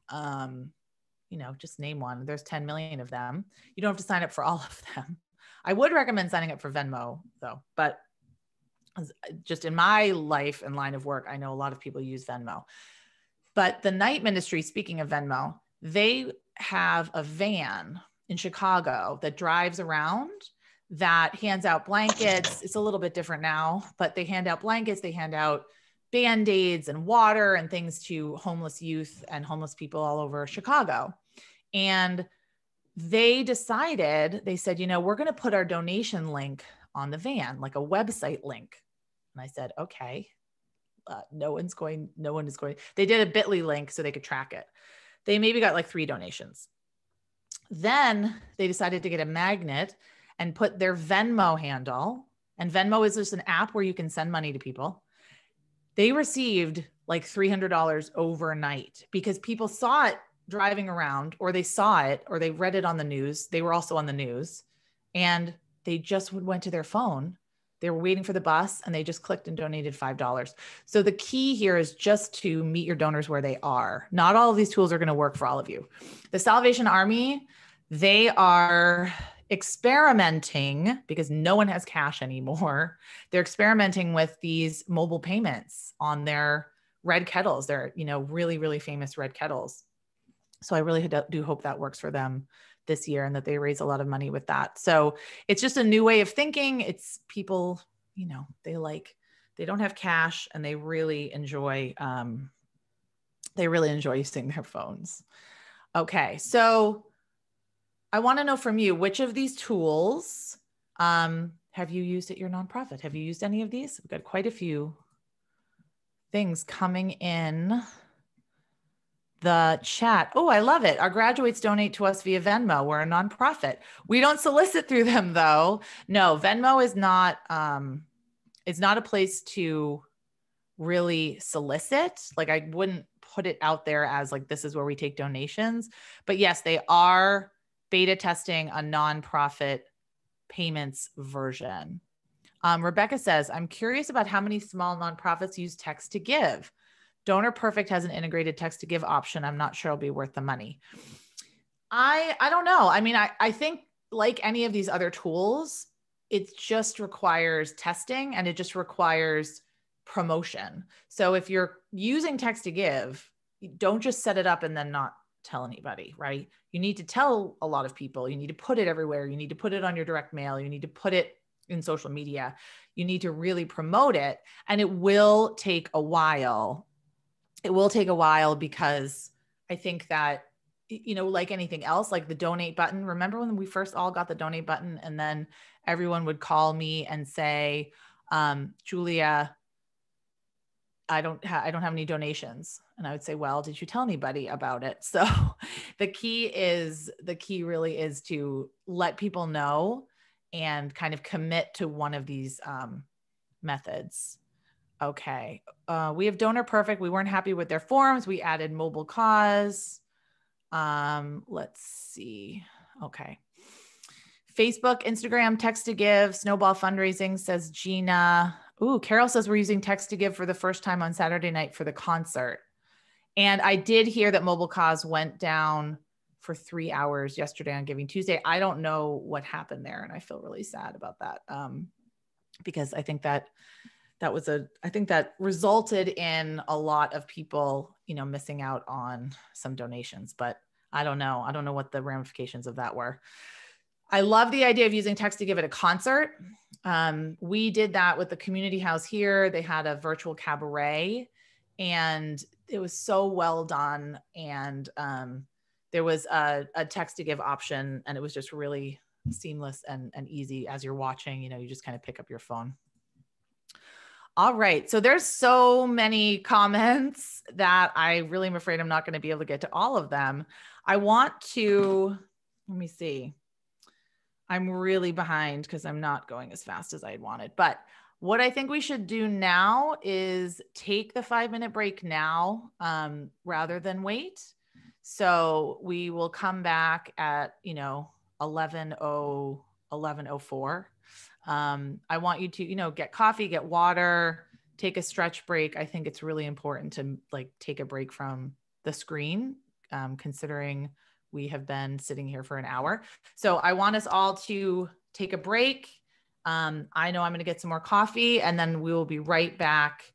just name one. There's 10 million of them. You don't have to sign up for all of them. I would recommend signing up for Venmo though, but just in my life and line of work, I know a lot of people use Venmo. But the Night Ministry, speaking of Venmo, they have a van in Chicago that drives around, that hands out blankets. It's a little bit different now, but they hand out blankets, they hand out Band-Aids and water and things to homeless youth and homeless people all over Chicago. And they said, we're going to put our donation link on the van, like a website link. And I said, okay, no one is going. They did a bit.ly link so they could track it. They maybe got like 3 donations. Then they decided to get a magnet and put their Venmo handle. And Venmo is just an app where you can send money to people. They received like $300 overnight because people saw it driving around, or they saw it, or they read it on the news. They were also on the news, and they just went to their phone. They were waiting for the bus and they just clicked and donated $5. So the key here is just to meet your donors where they are. Not all of these tools are going to work for all of you. The Salvation Army, they are experimenting because no one has cash anymore. They're experimenting with these mobile payments on their red kettles. They're, really, really famous red kettles. So I really do hope that works for them this year and that they raise a lot of money with that. So it's just a new way of thinking. It's people, they don't have cash and they really enjoy using their phones. Okay. So I want to know from you, which of these tools have you used at your nonprofit? Have you used any of these? We've got quite a few things coming in the chat. Oh, I love it. Our graduates donate to us via Venmo. We're a nonprofit. We don't solicit through them though. No, Venmo is not, it's not a place to really solicit. Like I wouldn't put it out there as like, this is where we take donations, but yes, they are beta testing a nonprofit payments version. Rebecca says, I'm curious about how many small nonprofits use text to give. Donor Perfect has an integrated text to give option. I'm not sure it'll be worth the money. I don't know. I mean, I think like any of these other tools, it just requires testing and it just requires promotion. So if you're using text to give, don't just set it up and then not tell anybody, right? You need to tell a lot of people. You need to put it everywhere. You need to put it on your direct mail. You need to put it in social media. You need to really promote it. And it will take a while. It will take a while because I think that, you know, like anything else, like the donate button, remember when we first all got the donate button and then everyone would call me and say, Julia, I don't have any donations. And I would say, well, did you tell anybody about it? So the key really is to let people know and kind of commit to one of these methods. Okay. We have Donor Perfect. We weren't happy with their forms. We added mobile cause. Let's see. Okay. Facebook, Instagram, text to give, snowball fundraising, says Gina. Ooh, Carol says we're using text to give for the first time on Saturday night for the concert. And I did hear that mobile cause went down for 3 hours yesterday on Giving Tuesday. I don't know what happened there. And I feel really sad about that. Because I think that resulted in a lot of people, you know, missing out on some donations, but I don't know. I don't know what the ramifications of that were. I love the idea of using text to give at a concert. We did that with the community house here. They had a virtual cabaret and it was so well done. And there was a text to give option and it was just really seamless and easy as you're watching, you know, you just kind of pick up your phone. All right. So there's so many comments that I really am afraid I'm not going to be able to get to all of them. I want to, let me see. I'm really behind because I'm not going as fast as I had wanted. But what I think we should do now is take the 5-minute break now rather than wait. So we will come back at, 11:04. I want you to, get coffee, get water, take a stretch break. I think it's really important to take a break from the screen, considering we have been sitting here for an hour. So I want us all to take a break. I know I'm going to get some more coffee and then we will be right back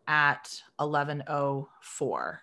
at 11:04.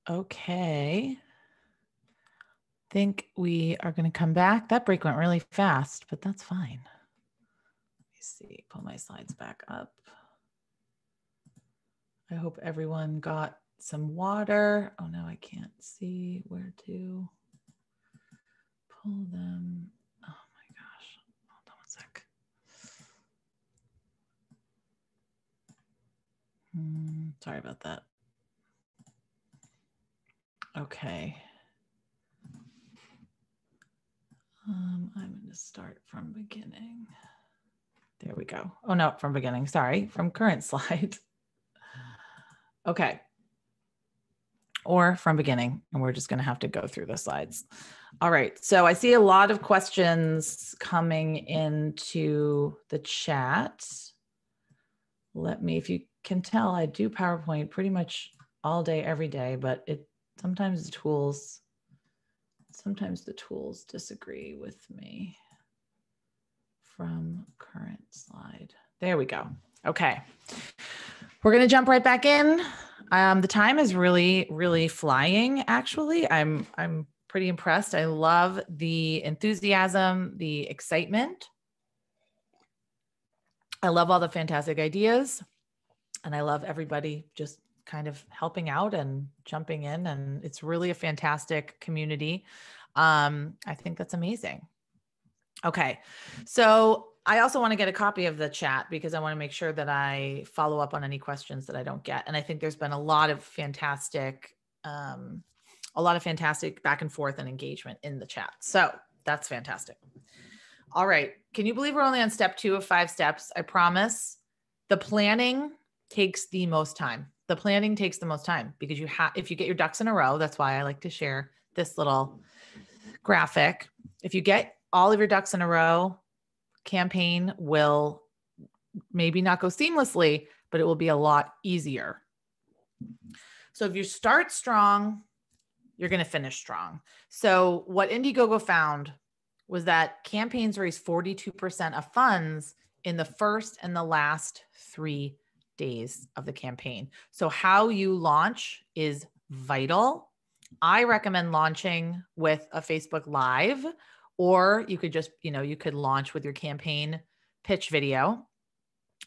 Okay. Think we are going to come back. That break went really fast, but that's fine. Let me see, pull my slides back up. I hope everyone got some water. Oh no, I can't see where to pull them. Oh my gosh, hold on one sec. Sorry about that. Okay. I'm going to start from beginning. There we go. Oh no, from beginning, sorry, from current slide. Okay. Or from beginning, and we're just going to have to go through the slides. All right, so I see a lot of questions coming into the chat. Let me, if you can tell, I do PowerPoint pretty much all day, every day, but sometimes the tools disagree with me. From current slide. There we go. Okay. We're going to jump right back in. The time is really, really flying, actually. I'm pretty impressed. I love the enthusiasm, the excitement. I love all the fantastic ideas. And I love everybody just kind of helping out and jumping in. And it's really a fantastic community. I think that's amazing. Okay. So I also want to get a copy of the chat because I want to make sure that I follow up on any questions that I don't get. And I think there's been a lot of fantastic back and forth and engagement in the chat. So that's fantastic. All right. Can you believe we're only on step 2 of 5 steps? I promise. The planning takes the most time. The planning takes the most time because if you get your ducks in a row, that's why I like to share this little graphic. If you get all of your ducks in a row, campaign will maybe not go seamlessly, but it will be a lot easier. So if you start strong, you're going to finish strong. So what Indiegogo found was that campaigns raise 42% of funds in the first and the last 3 days of the campaign. So how you launch is vital. I recommend launching with a Facebook Live, or you could just, you could launch with your campaign pitch video.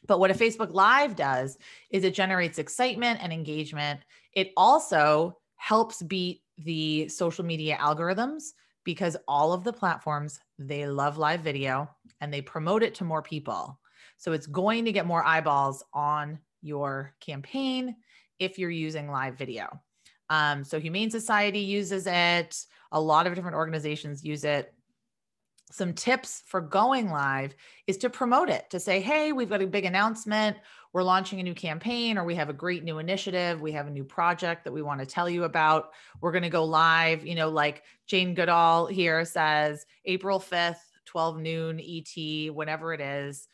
But what a Facebook Live does is it generates excitement and engagement. It also helps beat the social media algorithms because all of the platforms, they love live video and they promote it to more people. So it's going to get more eyeballs on your campaign if you're using live video. So Humane Society uses it. A lot of different organizations use it. Some tips for going live is to promote it, to say, hey, we've got a big announcement. We're launching a new campaign, or we have a great new initiative. We have a new project that we want to tell you about. We're going to go live, like Jane Goodall here says, April 5th, 12 noon ET, whatever it is.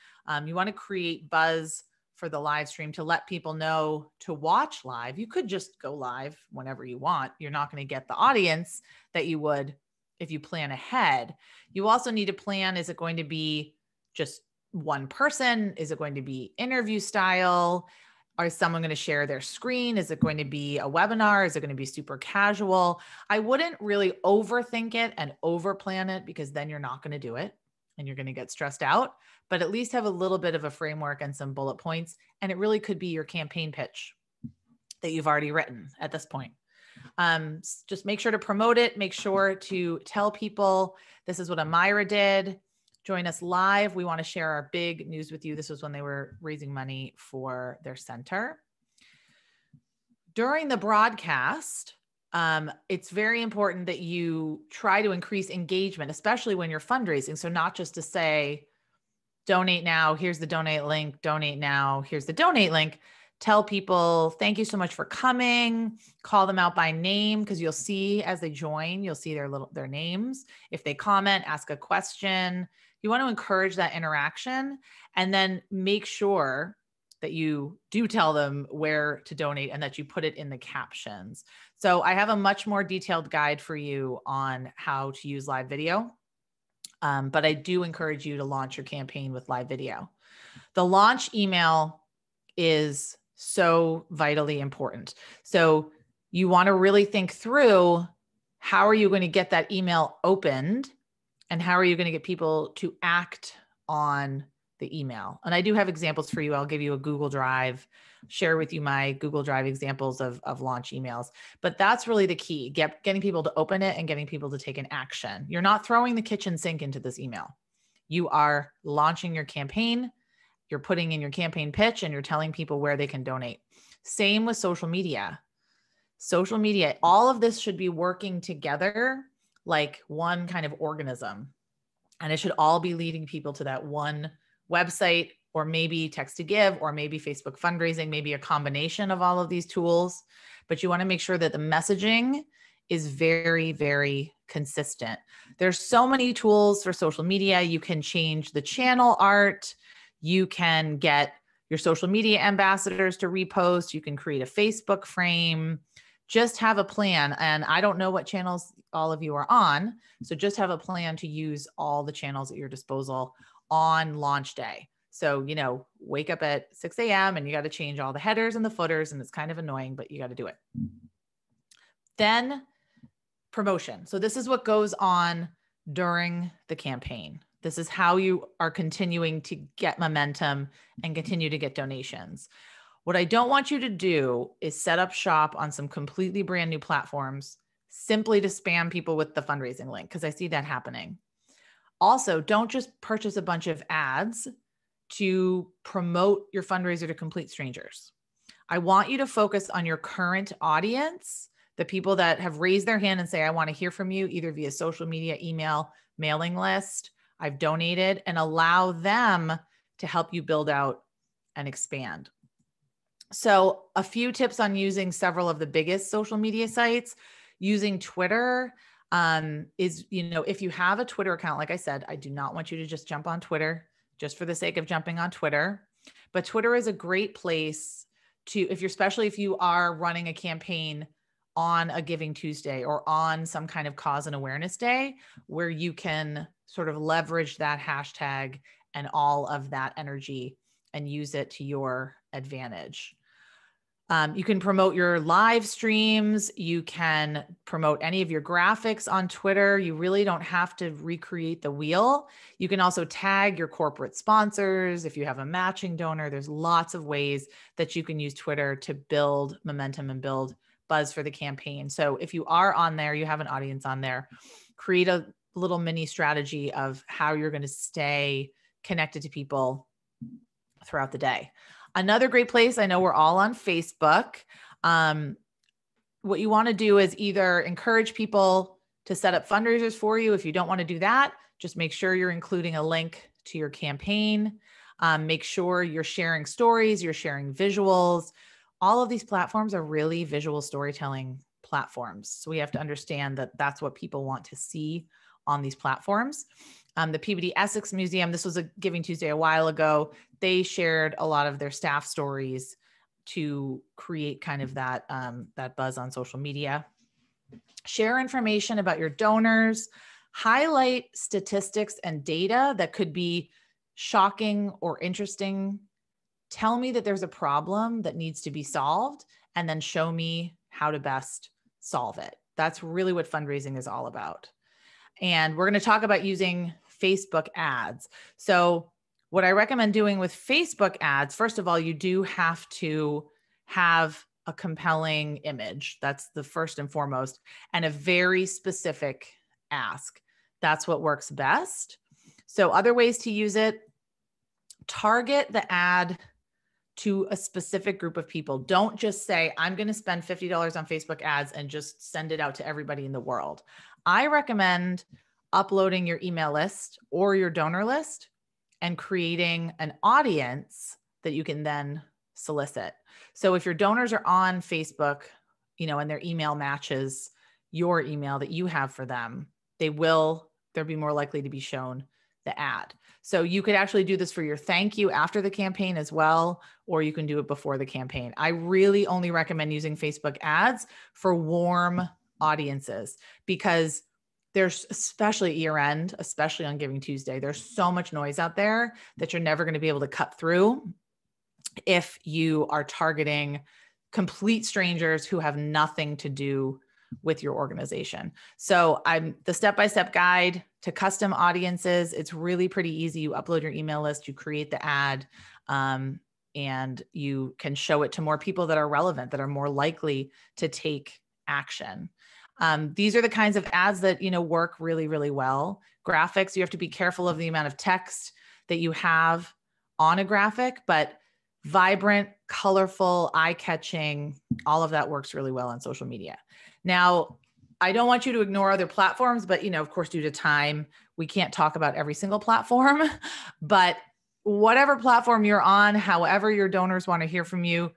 You want to create buzz for the live stream to let people know to watch live. You could just go live whenever you want. You're not going to get the audience that you would if you plan ahead. You also need to plan, is it going to be just one person? Is it going to be interview style? Is someone going to share their screen? Is it going to be a webinar? Is it going to be super casual? I wouldn't really overthink it and overplan it because then you're not going to do it and you're going to get stressed out, but at least have a little bit of a framework and some bullet points. And it really could be your campaign pitch that you've already written at this point. Just make sure to promote it. Make sure to tell people this is what Amira did. Join us live. We want to share our big news with you. This was when they were raising money for their center. During the broadcast, it's very important that you try to increase engagement, especially when you're fundraising. So not just to say, donate now, here's the donate link, donate now, here's the donate link. Tell people, thank you so much for coming. Call them out by name because you'll see as they join, you'll see their names. If they comment, ask a question. You want to encourage that interaction and then make sure that you do tell them where to donate and that you put it in the captions. So I have a much more detailed guide for you on how to use live video. But I do encourage you to launch your campaign with live video. The launch email is so vitally important. So you want to really think through, how are you going to get that email opened, and how are you going to get people to act on the email? And I do have examples for you. I'll give you a Google Drive, share with you my Google Drive examples of launch emails. But that's really the key, getting people to open it and getting people to take an action. You're not throwing the kitchen sink into this email. You are launching your campaign. You're putting in your campaign pitch and you're telling people where they can donate. Same with social media. Social media, all of this should be working together like one kind of organism. And it should all be leading people to that one website, or maybe text to give, or maybe Facebook fundraising, maybe a combination of all of these tools. But you want to make sure that the messaging is very, very consistent. There's so many tools for social media. You can change the channel art. You can get your social media ambassadors to repost. You can create a Facebook frame. Just have a plan. And I don't know what channels all of you are on. So just have a plan to use all the channels at your disposal on launch day. So, wake up at 6 a.m. and you got to change all the headers and the footers, and it's kind of annoying, but you got to do it. Then promotion. So this is what goes on during the campaign. This is how you are continuing to get momentum and continue to get donations. What I don't want you to do is set up shop on some completely brand new platforms simply to spam people with the fundraising link, because I see that happening. Also, don't just purchase a bunch of ads to promote your fundraiser to complete strangers. I want you to focus on your current audience, the people that have raised their hand and say, I want to hear from you, either via social media, email, mailing list, I've donated, and allow them to help you build out and expand. So a few tips on using several of the biggest social media sites. Using Twitter is, if you have a Twitter account, like I said, I do not want you to just jump on Twitter just for the sake of jumping on Twitter. But Twitter is a great place to, especially if you are running a campaign on a Giving Tuesday or on some kind of cause and awareness day, where you can sort of leverage that hashtag and all of that energy and use it to your advantage. You can promote your live streams. You can promote any of your graphics on Twitter. You really don't have to recreate the wheel. You can also tag your corporate sponsors. If you have a matching donor, there's lots of ways that you can use Twitter to build momentum and build buzz for the campaign. So if you are on there, you have an audience on there, create a little mini strategy of how you're going to stay connected to people throughout the day. Another great place, I know we're all on Facebook. What you want to do is either encourage people to set up fundraisers for you. If you don't want to do that, just make sure you're including a link to your campaign. Make sure you're sharing stories, you're sharing visuals. All of these platforms are really visual storytelling platforms. So we have to understand that that's what people want to see on these platforms. The Peabody Essex Museum, this was a Giving Tuesday a while ago. They shared a lot of their staff stories to create kind of that buzz on social media. Share information about your donors, highlight statistics and data that could be shocking or interesting. Tell me that there's a problem that needs to be solved, and then show me how to best solve it. That's really what fundraising is all about. And we're going to talk about using Facebook ads. So what I recommend doing with Facebook ads, first of all, you do have to have a compelling image. That's the first and foremost, and a very specific ask. That's what works best. So other ways to use it, target the ad to a specific group of people. Don't just say, I'm going to spend $50 on Facebook ads and just send it out to everybody in the world. I recommend uploading your email list or your donor list and creating an audience that you can then solicit. So if your donors are on Facebook, and their email matches your email that you have for them, they'll be more likely to be shown the ad. So you could actually do this for your thank you after the campaign as well, or you can do it before the campaign. I really only recommend using Facebook ads for warm audiences, because there's, especially year end, especially on Giving Tuesday, there's so much noise out there that you're never going to be able to cut through if you are targeting complete strangers who have nothing to do with your organization. So I'm the step-by-step guide to custom audiences. It's really pretty easy. You upload your email list, you create the ad, and you can show it to more people that are relevant, that are more likely to take action. These are the kinds of ads that, work really, really well. Graphics, you have to be careful of the amount of text that you have on a graphic, but vibrant, colorful, eye-catching, all of that works really well on social media. Now, I don't want you to ignore other platforms, but, of course, due to time, we can't talk about every single platform, but whatever platform you're on, however your donors want to hear from you,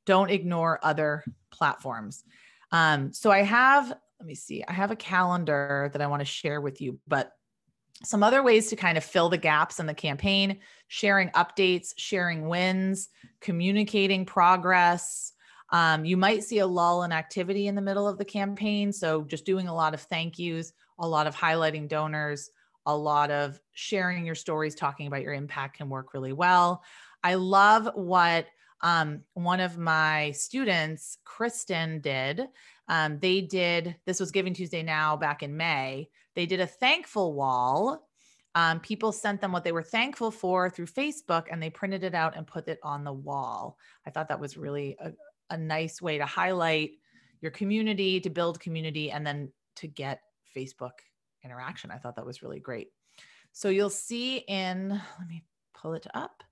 don't ignore other platforms. So I have a calendar that I want to share with you, but some other ways to kind of fill the gaps in the campaign: sharing updates, sharing wins, communicating progress. You might see a lull in activity in the middle of the campaign. So just doing a lot of thank yous, a lot of highlighting donors, a lot of sharing your stories, talking about your impact can work really well. I love what one of my students, Kristen, did. This was Giving Tuesday Now back in May. They did a thankful wall. People sent them what they were thankful for through Facebook, and they printed it out and put it on the wall. I thought that was really a nice way to highlight your community, to build community, and then to get Facebook interaction. I thought that was really great. So you'll see let me pull it up.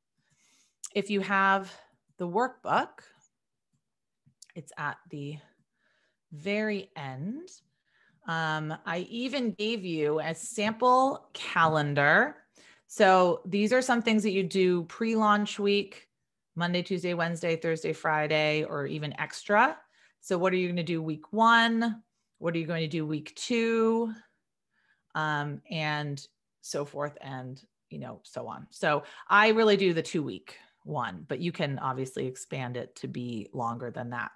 If you have the workbook, it's at the very end. I even gave you a sample calendar. So these are some things that you do pre-launch week: Monday, Tuesday, Wednesday, Thursday, Friday, or even extra. So what are you going to do week 1? What are you going to do week 2? And so forth, and so on. So I really do the 2-week one, but you can obviously expand it to be longer than that.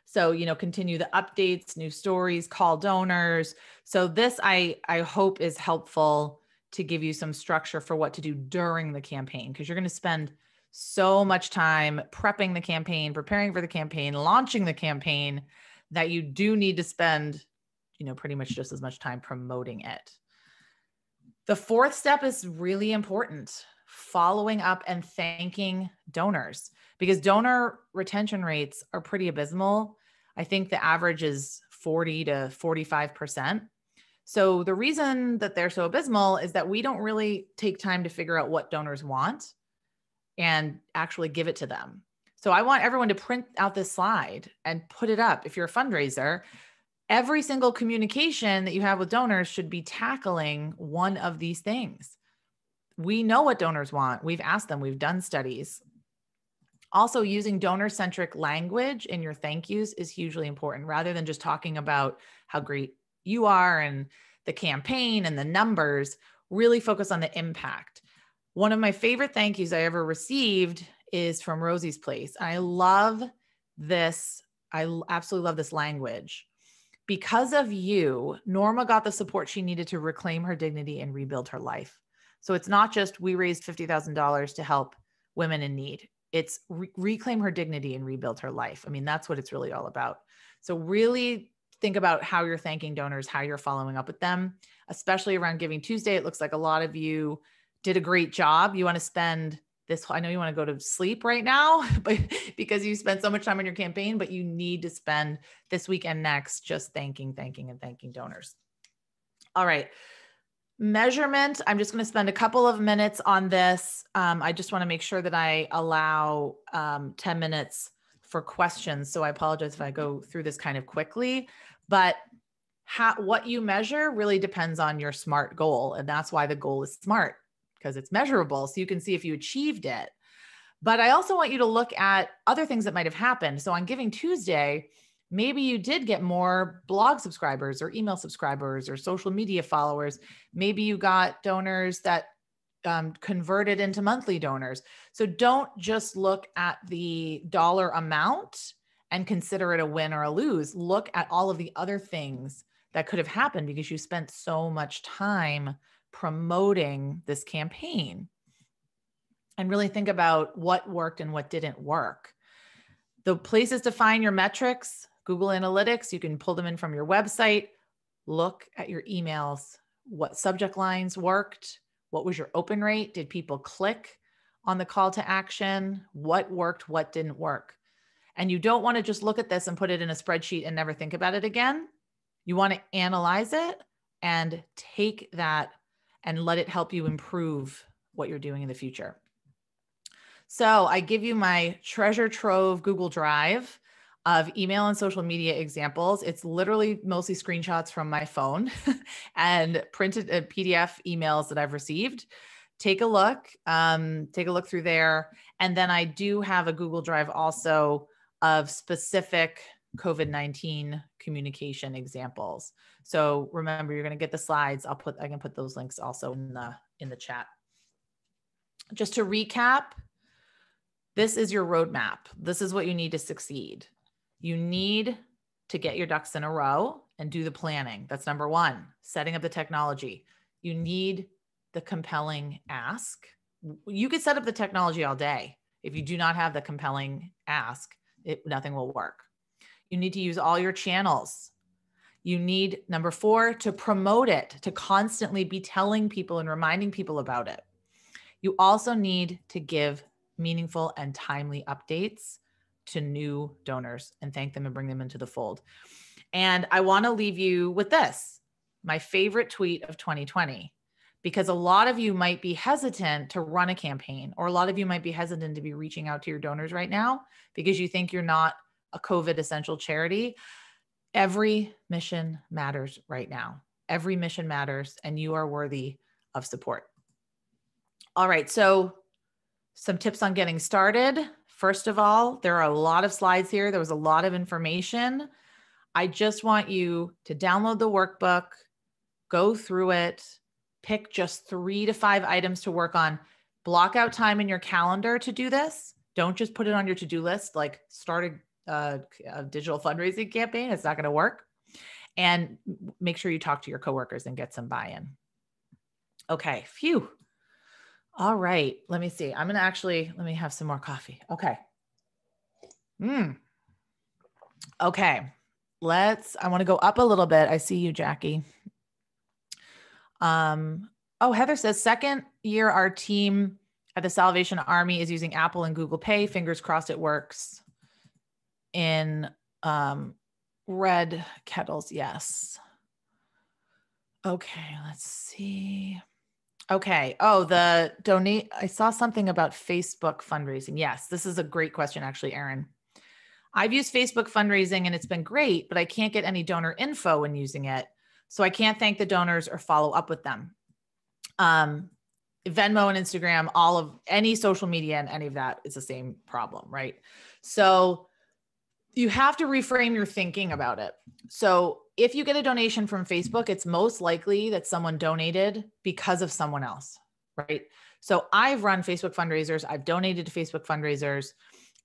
So, continue the updates, new stories, call donors. So this, I hope, is helpful to give you some structure for what to do during the campaign, because you're going to spend so much time prepping the campaign, preparing for the campaign, launching the campaign, that you do need to spend, pretty much just as much time promoting it. The 4th step is really important: following up and thanking donors, because donor retention rates are pretty abysmal. I think the average is 40 to 45%. So the reason that they're so abysmal is that we don't really take time to figure out what donors want and actually give it to them. So I want everyone to print out this slide and put it up. If you're a fundraiser, every single communication that you have with donors should be tackling one of these things. We know what donors want. We've asked them. We've done studies. Also, using donor-centric language in your thank yous is hugely important, rather than just talking about how great you are and the campaign and the numbers. Really focus on the impact. One of my favorite thank yous I ever received is from Rosie's Place. I love this. I absolutely love this language. Because of you, Norma got the support she needed to reclaim her dignity and rebuild her life. So it's not just we raised $50,000 to help women in need. It's reclaim her dignity and rebuild her life. I mean, that's what it's really all about. So really think about how you're thanking donors, how you're following up with them, especially around Giving Tuesday. It looks like a lot of you did a great job. You want to spend this, I know you want to go to sleep right now, but because you spent so much time on your campaign, but you need to spend this week and next just thanking donors. All right. Measurement. I'm just going to spend a couple of minutes on this. I just want to make sure that I allow 10 minutes for questions. So I apologize if I go through this kind of quickly, but what you measure really depends on your SMART goal. And that's why the goal is SMART, because it's measurable. So you can see if you achieved it. But I also want you to look at other things that might have happened. So on Giving Tuesday, maybe you did get more blog subscribers or email subscribers or social media followers. Maybe you got donors that converted into monthly donors. So don't just look at the dollar amount and consider it a win or a lose. Look at all of the other things that could have happened because you spent so much time promoting this campaign. And really think about what worked and what didn't work. The places to find your metrics, Google Analytics, you can pull them in from your website. Look at your emails. What subject lines worked? What was your open rate? Did people click on the call to action? What worked? What didn't work? And you don't want to just look at this and put it in a spreadsheet and never think about it again. You want to analyze it and take that and let it help you improve what you're doing in the future. So I give you my treasure trove Google Drive of email and social media examples. It's literally mostly screenshots from my phone and printed PDF emails that I've received. Take a look through there. And then I do have a Google Drive also of specific COVID-19 communication examples. So remember, you're going to get the slides. I can put those links also in the chat. Just to recap, this is your roadmap. This is what you need to succeed. You need to get your ducks in a row and do the planning. That's number one, setting up the technology. You need the compelling ask. You could set up the technology all day. If you do not have the compelling ask, nothing will work. You need to use all your channels. You need, number four, to promote it, to constantly be telling people and reminding people about it. You also need to give meaningful and timely updates to new donors and thank them and bring them into the fold. And I want to leave you with this, my favorite tweet of 2020, because a lot of you might be hesitant to run a campaign, or a lot of you might be hesitant to be reaching out to your donors right now because you think you're not a COVID essential charity. Every mission matters right now. Every mission matters, and you are worthy of support. All right, so some tips on getting started. First of all, there are a lot of slides here. There was a lot of information. I just want you to download the workbook, go through it, pick just 3 to 5 items to work on. Block out time in your calendar to do this. Don't just put it on your to-do list, like start a digital fundraising campaign. It's not going to work. And make sure you talk to your coworkers and get some buy-in. Okay, phew. All right, let me see. I'm going to let me have some more coffee. Okay. Okay, I want to go up a little bit. I see you, Jackie. Oh, Heather says, second year, our team at the Salvation Army is using Apple and Google Pay. Fingers crossed it works in red kettles. Yes. Okay, let's see. Okay. Oh, I saw something about Facebook fundraising. Yes, this is a great question, actually, Erin. I've used Facebook fundraising and it's been great, but I can't get any donor info when using it. So I can't thank the donors or follow up with them. Venmo and Instagram, any social media and any of that is the same problem, right? So you have to reframe your thinking about it. So if you get a donation from Facebook, it's most likely that someone donated because of someone else, right? So I've run Facebook fundraisers. I've donated to Facebook fundraisers,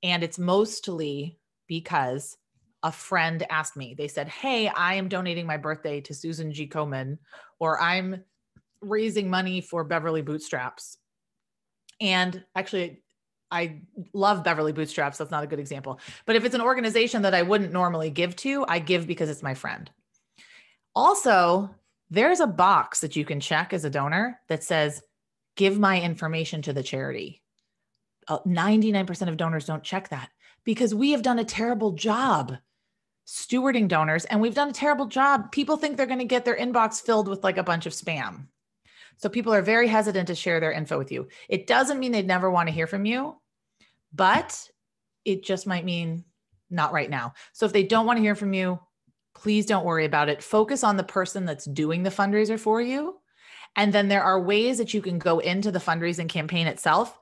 and it's mostly because a friend asked me. They said, hey, I am donating my birthday to Susan G. Komen, or I'm raising money for Beverly Bootstraps. And actually, I love Beverly Bootstraps. That's not a good example. But if it's an organization that I wouldn't normally give to, I give because it's my friend. Also, there's a box that you can check as a donor that says, give my information to the charity. 99% of donors don't check that because we have done a terrible job stewarding donors, and we've done a terrible job. People think they're going to get their inbox filled with like a bunch of spam. So people are very hesitant to share their info with you. It doesn't mean they'd never want to hear from you, but it just might mean not right now. So if they don't want to hear from you, please don't worry about it. Focus on the person that's doing the fundraiser for you. And then there are ways that you can go into the fundraising campaign itself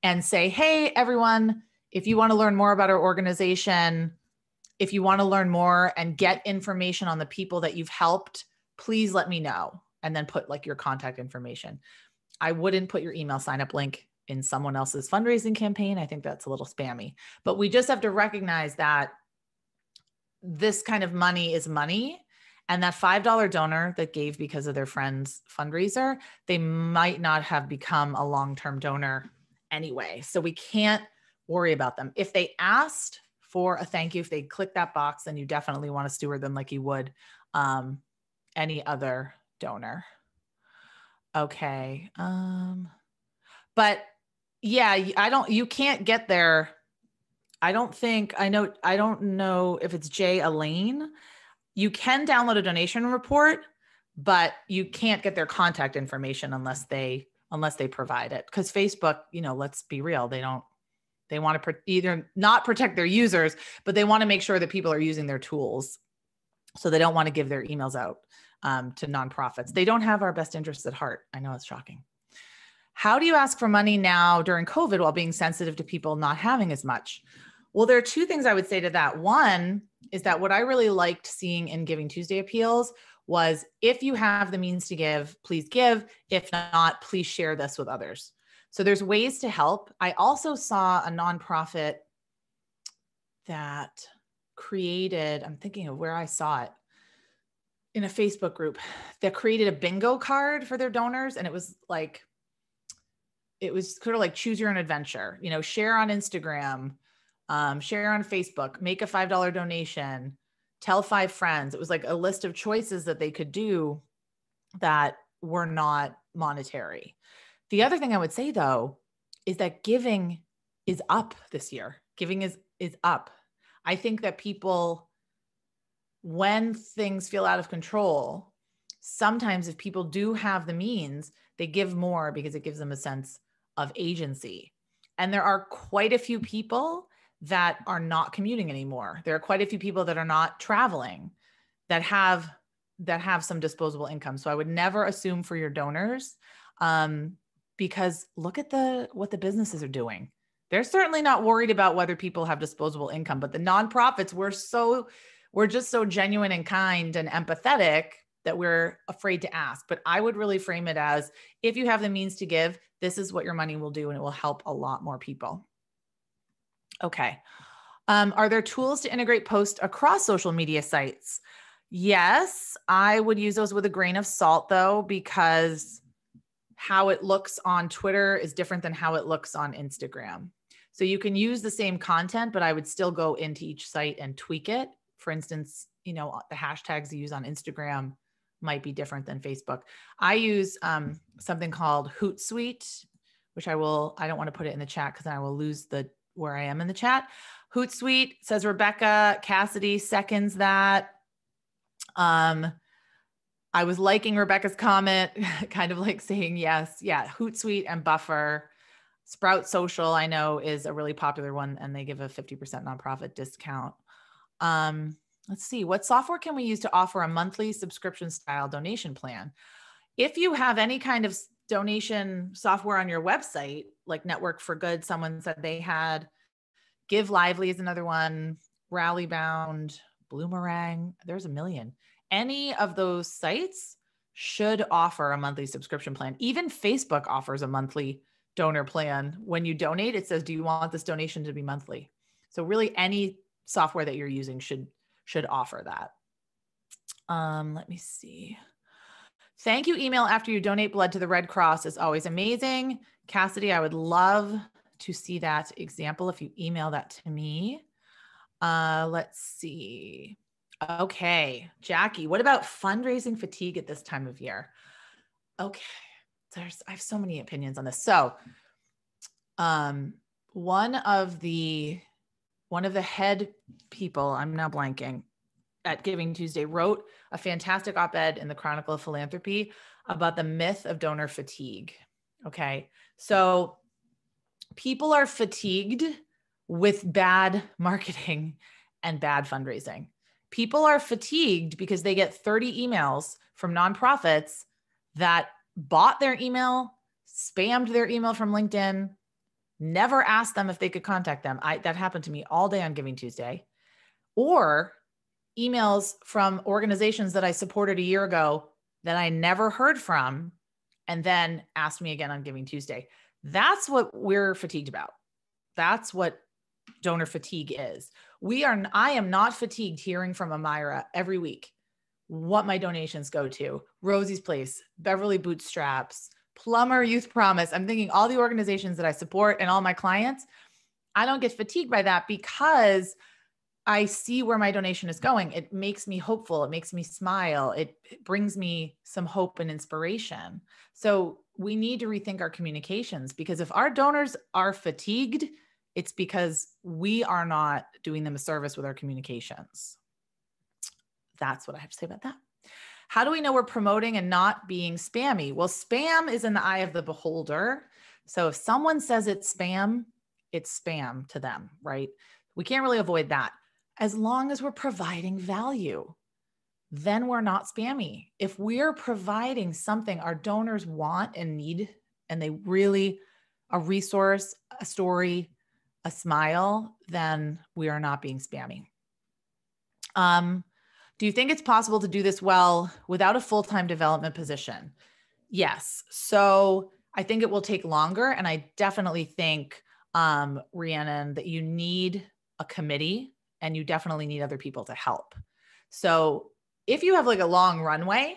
and say, hey, everyone, if you want to learn more about our organization, if you want to learn more and get information on the people that you've helped, please let me know. And then put like your contact information. I wouldn't put your email sign up link in someone else's fundraising campaign. I think that's a little spammy, but we just have to recognize that this kind of money is money. And that $5 donor that gave because of their friend's fundraiser, they might not have become a long-term donor anyway. So we can't worry about them. If they asked for a thank you. If they click that box, then you definitely want to steward them like you would any other donor. Okay. But yeah, you can't get there. I don't know if it's Jay Elaine. You can download a donation report, but you can't get their contact information unless they provide it. Because Facebook, let's be real, they want to either not protect their users, but they want to make sure that people are using their tools. So they don't want to give their emails out to nonprofits. They don't have our best interests at heart. I know it's shocking. How do you ask for money now during COVID while being sensitive to people not having as much? Well, there are two things I would say to that. One is that what I really liked seeing in Giving Tuesday appeals was, if you have the means to give, please give. If not, please share this with others. So there's ways to help. I also saw a nonprofit that created, I'm thinking of where I saw it, in a Facebook group, that created a bingo card for their donors. And it was sort of like choose your own adventure, share on Instagram, share on Facebook, make a $5 donation, tell 5 friends. It was like a list of choices that they could do that were not monetary. The other thing I would say, though, is that giving is up this year. Giving is up. I think that people, when things feel out of control, sometimes if people do have the means, they give more because it gives them a sense of agency. And there are quite a few people that are not commuting anymore. There are quite a few people that are not traveling, that have some disposable income. So I would never assume for your donors, because look at what the businesses are doing. They're certainly not worried about whether people have disposable income, but the nonprofits, we're just so genuine and kind and empathetic that we're afraid to ask. But I would really frame it as, if you have the means to give, this is what your money will do, and it will help a lot more people. Okay. Are there tools to integrate posts across social media sites? Yes, I would use those with a grain of salt, though, because how it looks on Twitter is different than how it looks on Instagram. So you can use the same content, but I would still go into each site and tweak it. For instance, the hashtags you use on Instagram might be different than Facebook. I use something called Hootsuite, which I don't want to put it in the chat because then I will lose where I am in the chat. Hootsuite, says Rebecca. Cassidy seconds that. I was liking Rebecca's comment, kind of like saying yes. Yeah, Hootsuite and Buffer. Sprout Social, I know, is a really popular one, and they give a 50% nonprofit discount. Let's see, what software can we use to offer a monthly subscription style donation plan? If you have any kind of donation software on your website, like Network for Good, someone said they had, Give Lively is another one, Rallybound, Bloomerang, there's a million. Any of those sites should offer a monthly subscription plan. Even Facebook offers a monthly donor plan. When you donate, it says, do you want this donation to be monthly? So really any software that you're using should offer that. Let me see. Thank you email after you donate blood to the Red Cross is always amazing. Cassidy, I would love to see that example if you email that to me. Let's see. Okay, Jackie, what about fundraising fatigue at this time of year? Okay, I have so many opinions on this. So one of the head people, I'm now blanking, at Giving Tuesday wrote a fantastic op-ed in the Chronicle of Philanthropy about the myth of donor fatigue. Okay, so people are fatigued with bad marketing and bad fundraising. People are fatigued because they get 30 emails from nonprofits that bought their email, spammed their email from LinkedIn, never asked them if they could contact them. That happened to me all day on Giving Tuesday. Or emails from organizations that I supported a year ago that I never heard from, and then asked me again on Giving Tuesday. That's what we're fatigued about. That's what donor fatigue is. I am not fatigued hearing from Amira every week what my donations go to. Rosie's Place, Beverly Bootstraps, Plumber Youth Promise. I'm thinking all the organizations that I support and all my clients, I don't get fatigued by that because I see where my donation is going, it makes me hopeful. It makes me smile. It brings me some hope and inspiration. So we need to rethink our communications, because if our donors are fatigued, it's because we are not doing them a service with our communications. That's what I have to say about that. How do we know we're promoting and not being spammy? Well, spam is in the eye of the beholder. So if someone says it's spam to them, right? We can't really avoid that. As long as we're providing value, then we're not spammy. If we're providing something our donors want and need, and they really, a resource, a story, a smile, then we are not being spammy. Do you think it's possible to do this well without a full-time development position? Yes. So I think it will take longer. And I definitely think, Rhiannon, that you need a committee and you definitely need other people to help. So if you have like a long runway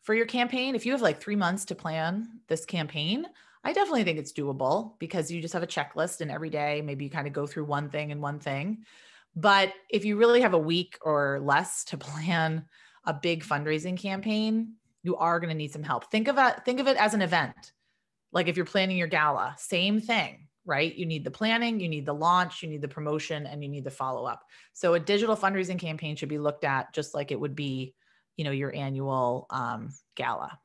for your campaign, if you have like 3 months to plan this campaign, I definitely think it's doable, because you just have a checklist and every day, maybe you kind of go through one thing and one thing. But if you really have a week or less to plan a big fundraising campaign, you are going to need some help. Think of it as an event. Like if you're planning your gala, same thing, right? You need the planning, you need the launch, you need the promotion, and you need the follow-up. So a digital fundraising campaign should be looked at just like it would be, your annual gala.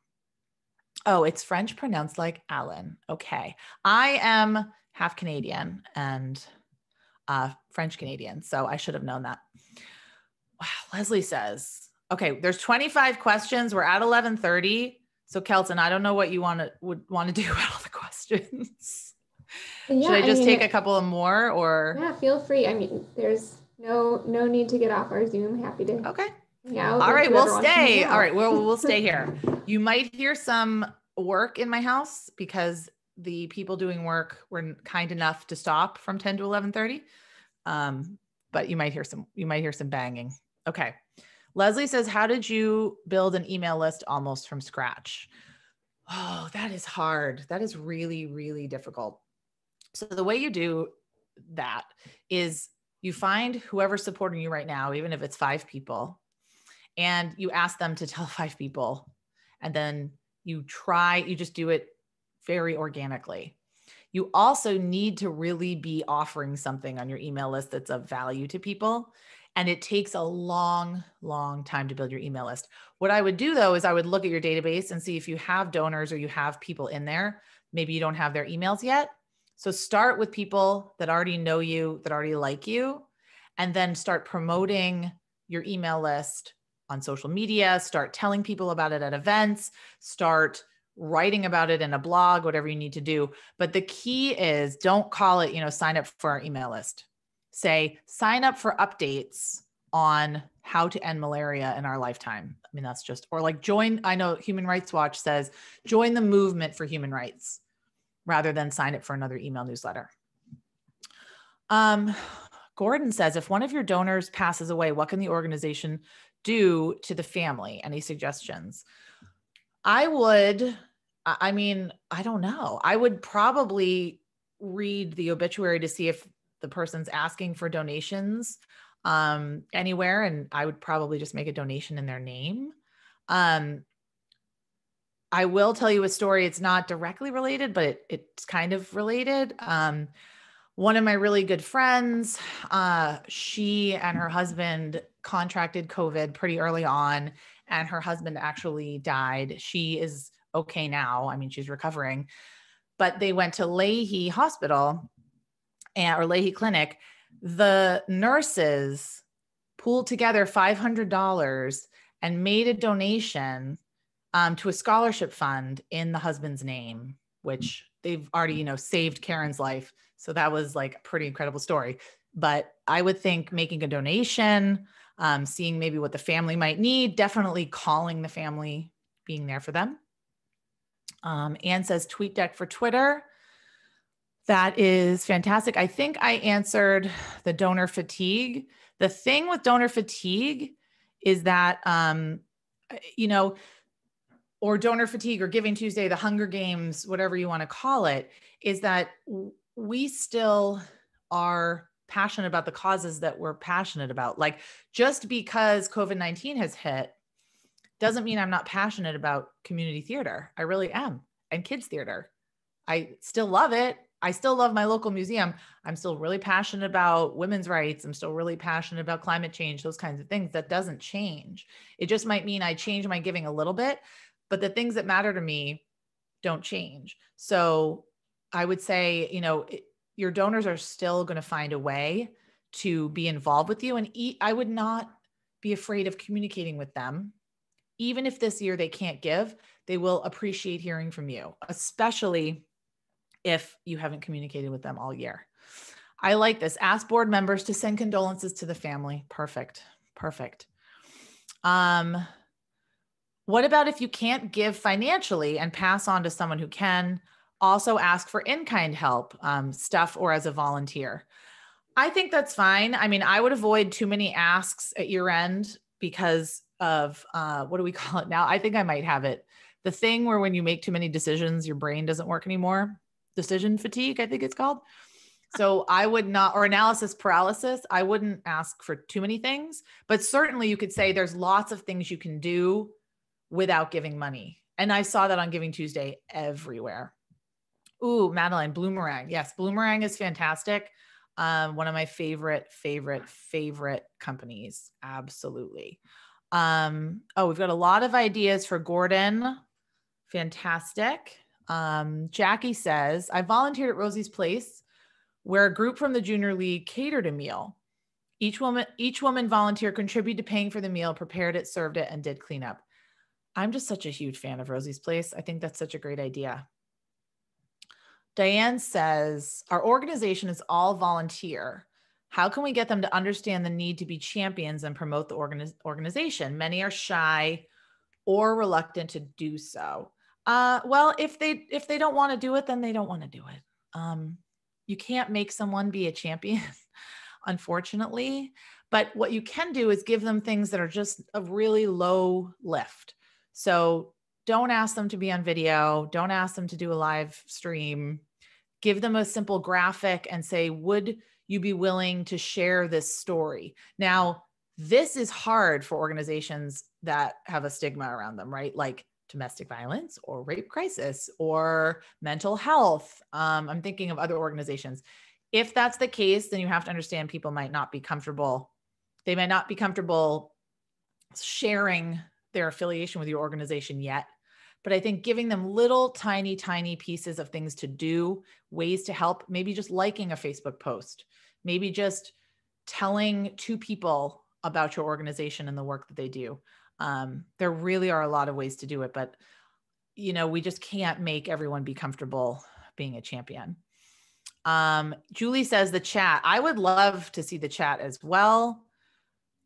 Oh, it's French pronounced like Alan. Okay. I am half Canadian and French Canadian, so I should have known that. Wow, Leslie says, okay, there's 25 questions. We're at 11:30. So Kelton, I don't know what you would want to do about all the questions. Yeah, should I just take a couple of more, or? Yeah, feel free. I mean, there's no need to get off our Zoom. Happy to hang out. All right, we'll stay. All right, we'll stay here. You might hear some work in my house because the people doing work were kind enough to stop from 10 to 11:30. But you might hear some banging. Okay. Leslie says, how did you build an email list almost from scratch? Oh, that is hard. That is really, really difficult. So the way you do that is you find whoever's supporting you right now, even if it's 5 people, and you ask them to tell 5 people, and then you just do it very organically. You also need to really be offering something on your email list that's of value to people. And it takes a long, long time to build your email list. What I would do though, is I would look at your database and see if you have donors or you have people in there. Maybe you don't have their emails yet. So start with people that already know you, that already like you, and then start promoting your email list on social media, start telling people about it at events, start writing about it in a blog, whatever you need to do. But the key is, don't call it, sign up for our email list. Say, sign up for updates on how to end malaria in our lifetime. I mean, that's just, or like join, I know Human Rights Watch says, join the movement for human rights, rather than sign up for another email newsletter. Gordon says, if one of your donors passes away, what can the organization do to the family? Any suggestions? I don't know. I would probably read the obituary to see if the person's asking for donations anywhere. And I would probably just make a donation in their name. I will tell you a story. It's not directly related, but it's kind of related. One of my really good friends, she and her husband contracted COVID pretty early on, and her husband actually died. She is okay now. I mean, she's recovering, but they went to Leahy Hospital or Leahy Clinic. The nurses pooled together $500 and made a donation to a scholarship fund in the husband's name, which they've already, saved Karen's life. So that was like a pretty incredible story. But I would think making a donation, seeing maybe what the family might need, definitely calling the family, being there for them. Anne says TweetDeck for Twitter. That is fantastic. I think I answered the donor fatigue. The thing with donor fatigue is that, or donor fatigue or Giving Tuesday, the Hunger Games, whatever you want to call it, is that we still are passionate about the causes that we're passionate about. Like, just because COVID-19 has hit doesn't mean I'm not passionate about community theater. I really am. And kids theater. I still love it. I still love my local museum. I'm still really passionate about women's rights. I'm still really passionate about climate change, those kinds of things. That doesn't change. It just might mean I change my giving a little bit, but the things that matter to me don't change. So I would say, your donors are still going to find a way to be involved with you. And I would not be afraid of communicating with them. Even if this year they can't give, they will appreciate hearing from you, especially if you haven't communicated with them all year. I like this. Ask board members to send condolences to the family. Perfect. Perfect. What about if you can't give financially and pass on to someone who can? Also ask for in-kind help, stuff, or as a volunteer. I think that's fine. I mean, I would avoid too many asks at year end because of, what do we call it now? I think I might have it. The thing where when you make too many decisions, your brain doesn't work anymore. Decision fatigue, I think it's called. So I would not, or analysis paralysis, I wouldn't ask for too many things, but certainly you could say there's lots of things you can do without giving money. And I saw that on Giving Tuesday everywhere. Ooh, Madeline, Bloomerang. Yes, Bloomerang is fantastic. One of my favorite companies. Absolutely. We've got a lot of ideas for Gordon. Fantastic. Jackie says, I volunteered at Rosie's Place where a group from the junior league catered a meal. Each woman volunteer contributed to paying for the meal, prepared it, served it, and did cleanup. I'm just such a huge fan of Rosie's Place. I think that's such a great idea. Diane says, our organization is all volunteer. How can we get them to understand the need to be champions and promote the organization? Many are shy or reluctant to do so. Well, if they don't want to do it, then they don't want to do it. You can't make someone be a champion, unfortunately. But what you can do is give them things that are just a really low lift. So don't ask them to be on video. Don't ask them to do a live stream. Give them a simple graphic and say, would you be willing to share this story? Now, this is hard for organizations that have a stigma around them, right? Like domestic violence or rape crisis or mental health. I'm thinking of other organizations. If that's the case, then you have to understand people might not be comfortable. They might not be comfortable sharing their affiliation with your organization yet. But I think giving them little tiny pieces of things to do, ways to help, maybe just liking a Facebook post, maybe just telling 2 people about your organization and the work that they do. There really are a lot of ways to do it, but we just can't make everyone be comfortable being a champion. Julie says the chat. I would love to see the chat as well.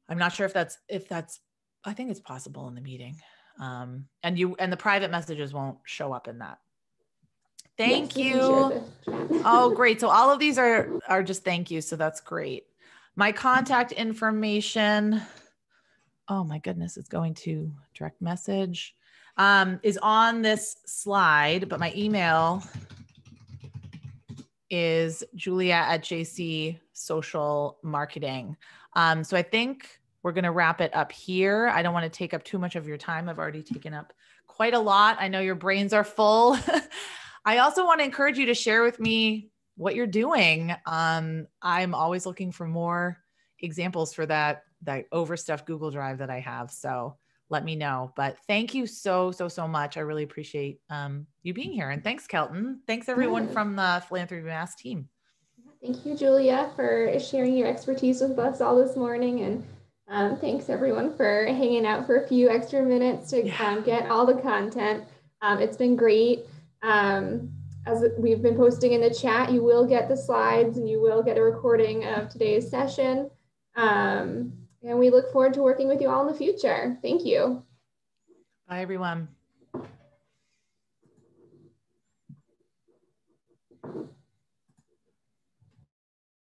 I'm not sure if that's, I think it's possible in the meeting. And the private messages won't show up in that. Thank you. Oh, great. So all of these are just thank you. So that's great. My contact information, oh my goodness, it's going to direct message, is on this slide, but my email is Julia@JC Social Marketing. So I think we're going to wrap it up here. I don't want to take up too much of your time. I've already taken up quite a lot. I know your brains are full. I also want to encourage you to share with me what you're doing. I'm always looking for more examples for that overstuffed Google Drive that I have. So let me know. But thank you so much. I really appreciate you being here. And thanks, Kelton. Thanks everyone from the Philanthropy Mass team. Thank you, Julia, for sharing your expertise with us all this morning. And thanks everyone for hanging out for a few extra minutes to get all the content. It's been great. As we've been posting in the chat, you will get the slides and you will get a recording of today's session. And we look forward to working with you all in the future. Thank you. Bye, everyone.